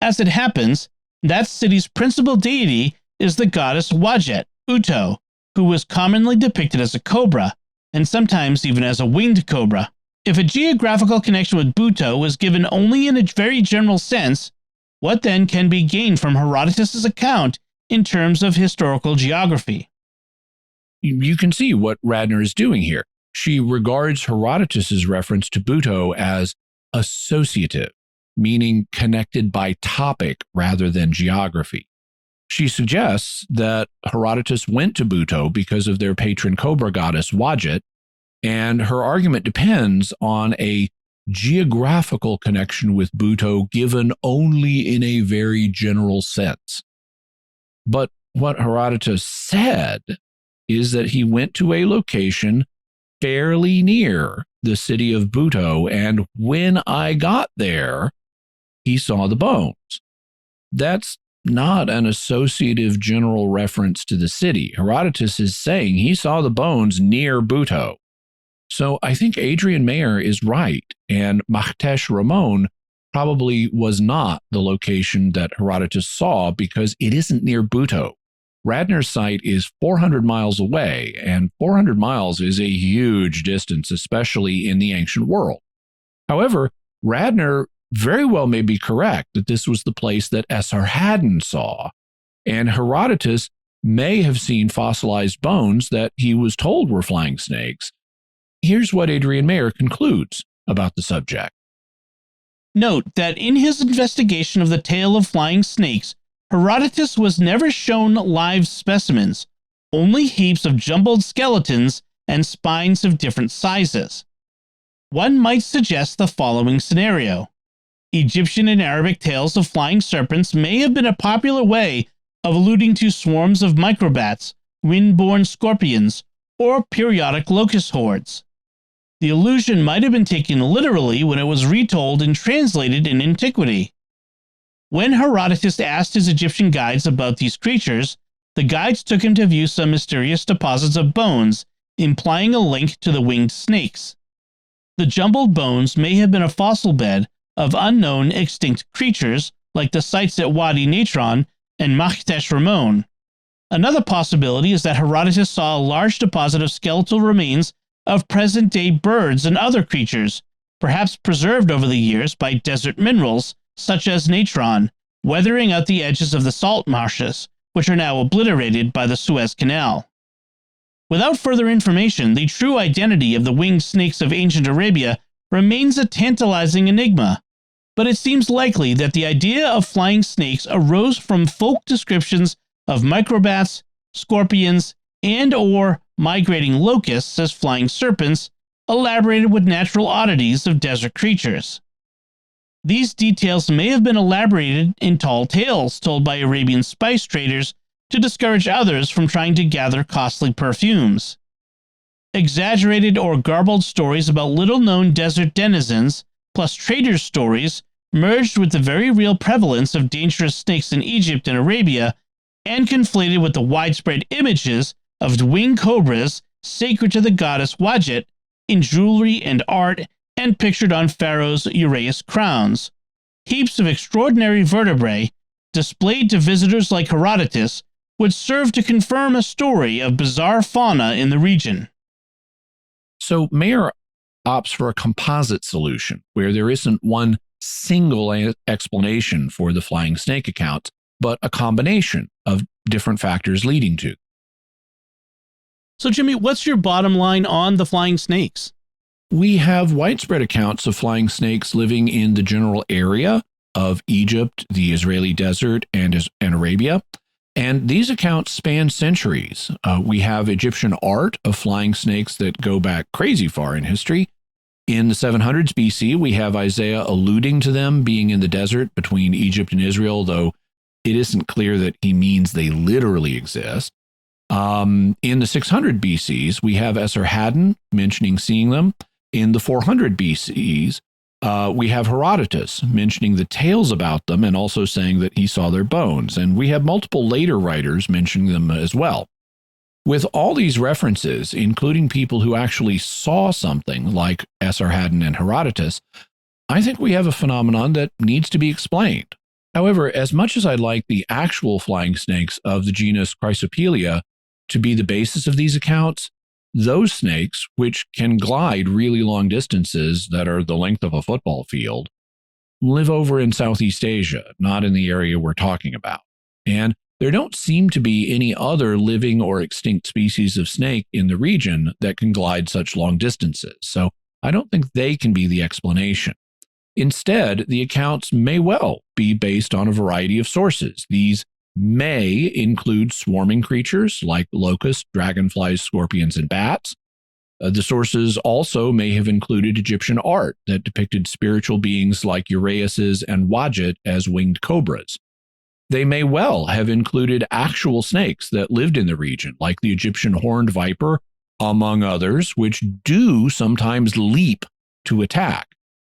As it happens, that city's principal deity is the goddess Wajet, Uto, who was commonly depicted as a cobra, and sometimes even as a winged cobra. If a geographical connection with Buto was given only in a very general sense, what then can be gained from Herodotus' account in terms of historical geography? You can see what Radner is doing here. She regards Herodotus' reference to Buto as associative, meaning connected by topic rather than geography. She suggests that Herodotus went to Buto because of their patron cobra goddess Wajet, and her argument depends on a geographical connection with Buto given only in a very general sense. But what Herodotus said is that he went to a location fairly near the city of Buto, and when I got there, he saw the bones. That's not an associative general reference to the city. Herodotus is saying he saw the bones near Buto. So I think Adrian Mayer is right, and Machtesh Ramon probably was not the location that Herodotus saw because it isn't near Buto. Radner's site is 400 miles away, and 400 miles is a huge distance, especially in the ancient world. However, Radner very well may be correct that this was the place that Esarhaddon saw, and Herodotus may have seen fossilized bones that he was told were flying snakes. Here's what Adrian Mayer concludes about the subject. Note that in his investigation of the tale of flying snakes, Herodotus was never shown live specimens, only heaps of jumbled skeletons and spines of different sizes. One might suggest the following scenario. Egyptian and Arabic tales of flying serpents may have been a popular way of alluding to swarms of microbats, wind-borne scorpions, or periodic locust hordes. The allusion might have been taken literally when it was retold and translated in antiquity. When Herodotus asked his Egyptian guides about these creatures, the guides took him to view some mysterious deposits of bones, implying a link to the winged snakes. The jumbled bones may have been a fossil bed of unknown extinct creatures, like the sites at Wadi Natron and Machtesh Ramon. Another possibility is that Herodotus saw a large deposit of skeletal remains of present-day birds and other creatures, perhaps preserved over the years by desert minerals, such as natron, weathering out the edges of the salt marshes, which are now obliterated by the Suez Canal. Without further information, the true identity of the winged snakes of ancient Arabia remains a tantalizing enigma, but it seems likely that the idea of flying snakes arose from folk descriptions of microbats, scorpions, and/or migrating locusts as flying serpents, elaborated with natural oddities of desert creatures. These details may have been elaborated in tall tales told by Arabian spice traders to discourage others from trying to gather costly perfumes. Exaggerated or garbled stories about little-known desert denizens, plus traders' stories, merged with the very real prevalence of dangerous snakes in Egypt and Arabia, and conflated with the widespread images of winged cobras sacred to the goddess Wajet in jewelry and art and pictured on pharaohs' uraeus crowns. Heaps of extraordinary vertebrae, displayed to visitors like Herodotus, would serve to confirm a story of bizarre fauna in the region. So Mayer opts for a composite solution, where there isn't one single explanation for the flying snake account, but a combination of different factors leading to. So, Jimmy, what's your bottom line on the flying snakes? We have widespread accounts of flying snakes living in the general area of Egypt, the Israeli desert, and Arabia. And these accounts span centuries. We have Egyptian art of flying snakes that go back crazy far in history. In the 700s BC, we have Isaiah alluding to them being in the desert between Egypt and Israel, though it isn't clear that he means they literally exist. In the 600 BCs, we have Esarhaddon mentioning seeing them. In the 400 BCs, we have Herodotus mentioning the tales about them and also saying that he saw their bones. And we have multiple later writers mentioning them as well. With all these references, including people who actually saw something like Esarhaddon and Herodotus, I think we have a phenomenon that needs to be explained. However, as much as I'd like the actual flying snakes of the genus Chrysopelia to be the basis of these accounts, those snakes, which can glide really long distances that are the length of a football field, live over in Southeast Asia, not in the area we're talking about. And there don't seem to be any other living or extinct species of snake in the region that can glide such long distances, so I don't think they can be the explanation. Instead, the accounts may well be based on a variety of sources. These may include swarming creatures like locusts, dragonflies, scorpions, and bats. The sources also may have included Egyptian art that depicted spiritual beings like Uraeus and Wadjet as winged cobras. They may well have included actual snakes that lived in the region, like the Egyptian horned viper, among others, which do sometimes leap to attack.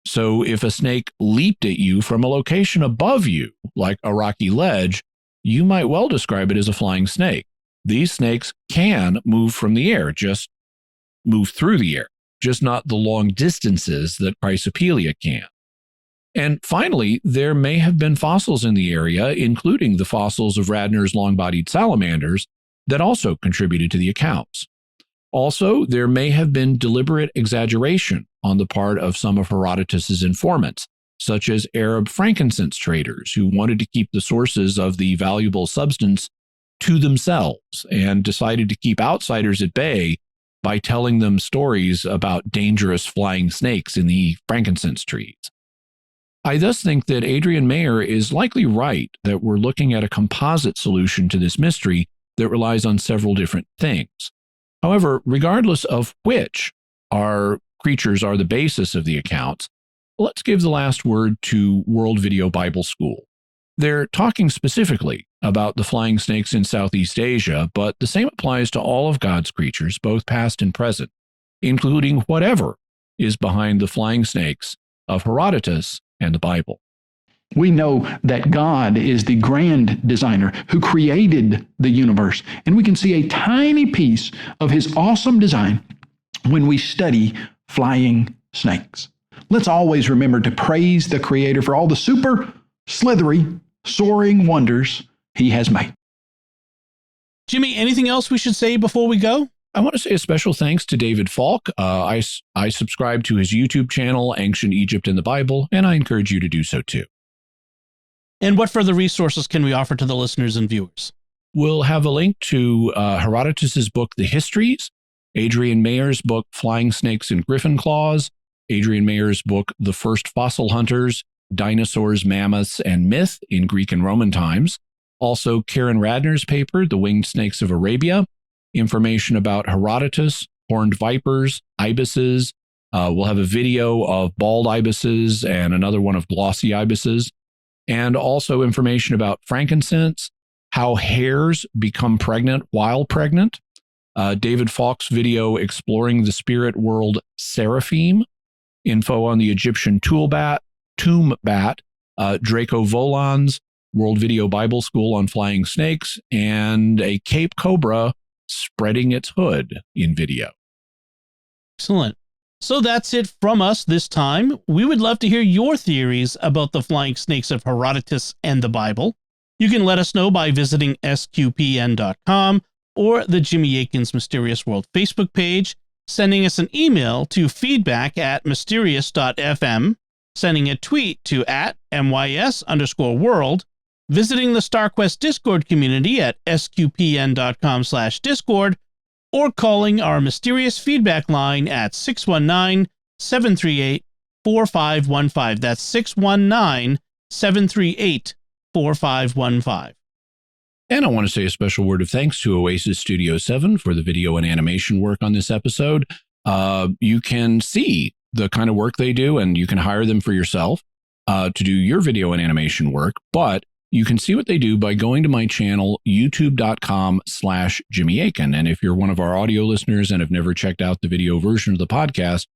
So if a snake leaped at you from a location above you, like a rocky ledge, you might well describe it as a flying snake. These snakes can move from the air, just move through the air, just not the long distances that Chrysopelia can. And finally, there may have been fossils in the area, including the fossils of Radnor's long-bodied salamanders, that also contributed to the accounts. Also, there may have been deliberate exaggeration on the part of some of Herodotus's informants, such as Arab frankincense traders who wanted to keep the sources of the valuable substance to themselves and decided to keep outsiders at bay by telling them stories about dangerous flying snakes in the frankincense trees. I thus think that Adrian Mayer is likely right that we're looking at a composite solution to this mystery that relies on several different things. However, regardless of which our creatures are the basis of the accounts, let's give the last word to World Video Bible School. They're talking specifically about the flying snakes in Southeast Asia, but the same applies to all of God's creatures, both past and present, including whatever is behind the flying snakes of Herodotus and the Bible. We know that God is the grand designer who created the universe, and we can see a tiny piece of his awesome design when we study flying snakes. Let's always remember to praise the Creator for all the super, slithery, soaring wonders he has made. Jimmy, anything else we should say before we go? I want to say a special thanks to David Falk. I subscribe to his YouTube channel, Ancient Egypt and the Bible, and I encourage you to do so too. And what further resources can we offer to the listeners and viewers? We'll have a link to Herodotus's book, The Histories, Adrian Mayer's book, Flying Snakes and Griffin Claws, Adrian Mayer's book, The First Fossil Hunters, Dinosaurs, Mammoths, and Myth in Greek and Roman Times. Also, Karen Radner's paper, The Winged Snakes of Arabia, information about Herodotus, horned vipers, ibises. We'll have a video of bald ibises and another one of glossy ibises. And also information about frankincense, how hares become pregnant while pregnant. David Falk's video exploring the spirit world seraphim. Info on the Egyptian tomb bat, Draco Volans, World Video Bible School on flying snakes, and a Cape Cobra spreading its hood in video. Excellent. So that's it from us this time. We would love to hear your theories about the flying snakes of Herodotus and the Bible. You can let us know by visiting sqpn.com or the Jimmy Akin's Mysterious World Facebook page, sending us an email to feedback@mysterious.fm, sending a tweet to @mys_world, visiting the StarQuest Discord community at sqpn.com/discord, or calling our mysterious feedback line at 619-738-4515. That's 619-738-4515. And I want to say a special word of thanks to Oasis Studio 7 for the video and animation work on this episode. You can see the kind of work they do, and you can hire them for yourself to do your video and animation work. But You can see what they do by going to my channel, youtube.com/Jimmy Akin. And if you're one of our audio listeners and have never checked out the video version of the podcast,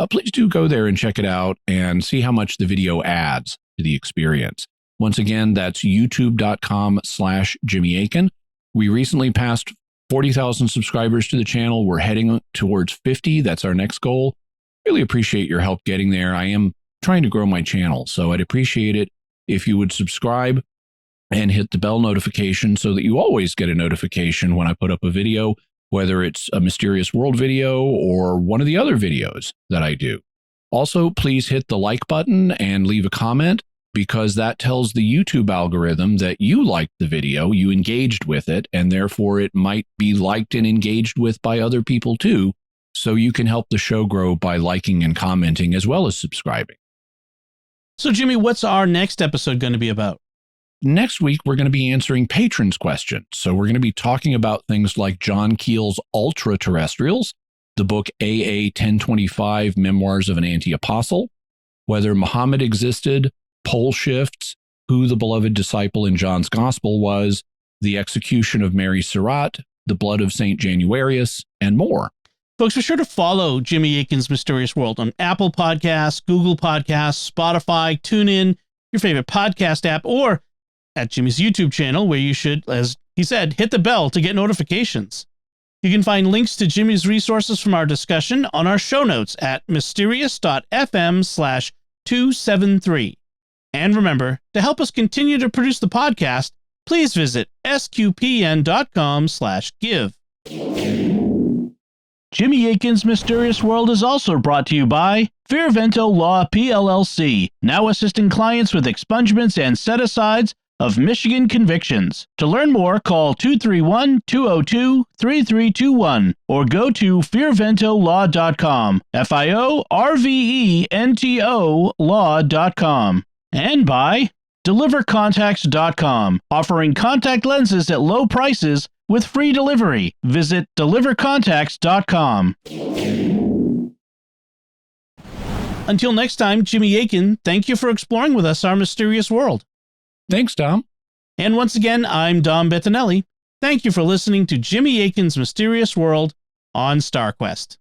please do go there and check it out and see how much the video adds to the experience. Once again, that's youtube.com/Jimmy Akin. We recently passed 40,000 subscribers to the channel. We're heading towards 50. That's our next goal. Really appreciate your help getting there. I am trying to grow my channel, so I'd appreciate it if you would subscribe and hit the bell notification so that you always get a notification when I put up a video, whether it's a Mysterious World video or one of the other videos that I do. Also, please hit the like button and leave a comment, because that tells the YouTube algorithm that you liked the video, you engaged with it, and therefore it might be liked and engaged with by other people too. So you can help the show grow by liking and commenting as well as subscribing. So, Jimmy, what's our next episode going to be about? Next week, we're going to be answering patrons' questions. So we're going to be talking about things like John Keel's Ultra Terrestrials, the book AA 1025 Memoirs of an Anti-Apostle, whether Muhammad existed, pole shifts, who the beloved disciple in John's Gospel was, the execution of Mary Surratt, the blood of St. Januarius, and more. Folks, be sure to follow Jimmy Akin's Mysterious World on Apple Podcasts, Google Podcasts, Spotify, TuneIn, your favorite podcast app, or at Jimmy's YouTube channel, where you should, as he said, hit the bell to get notifications. You can find links to Jimmy's resources from our discussion on our show notes at mysterious.fm/273. And remember, to help us continue to produce the podcast, please visit sqpn.com/give. Jimmy Akin's Mysterious World is also brought to you by Fearvento Law PLLC, now assisting clients with expungements and set-asides of Michigan convictions. To learn more, call 231-202-3321 or go to fearventolaw.com, FIORVENTO law.com. And by DeliverContacts.com, offering contact lenses at low prices with free delivery. Visit DeliverContacts.com. Until next time, Jimmy Akin, thank you for exploring with us our mysterious world. Thanks, Dom. And once again, I'm Dom Bettinelli. Thank you for listening to Jimmy Akin's Mysterious World on StarQuest.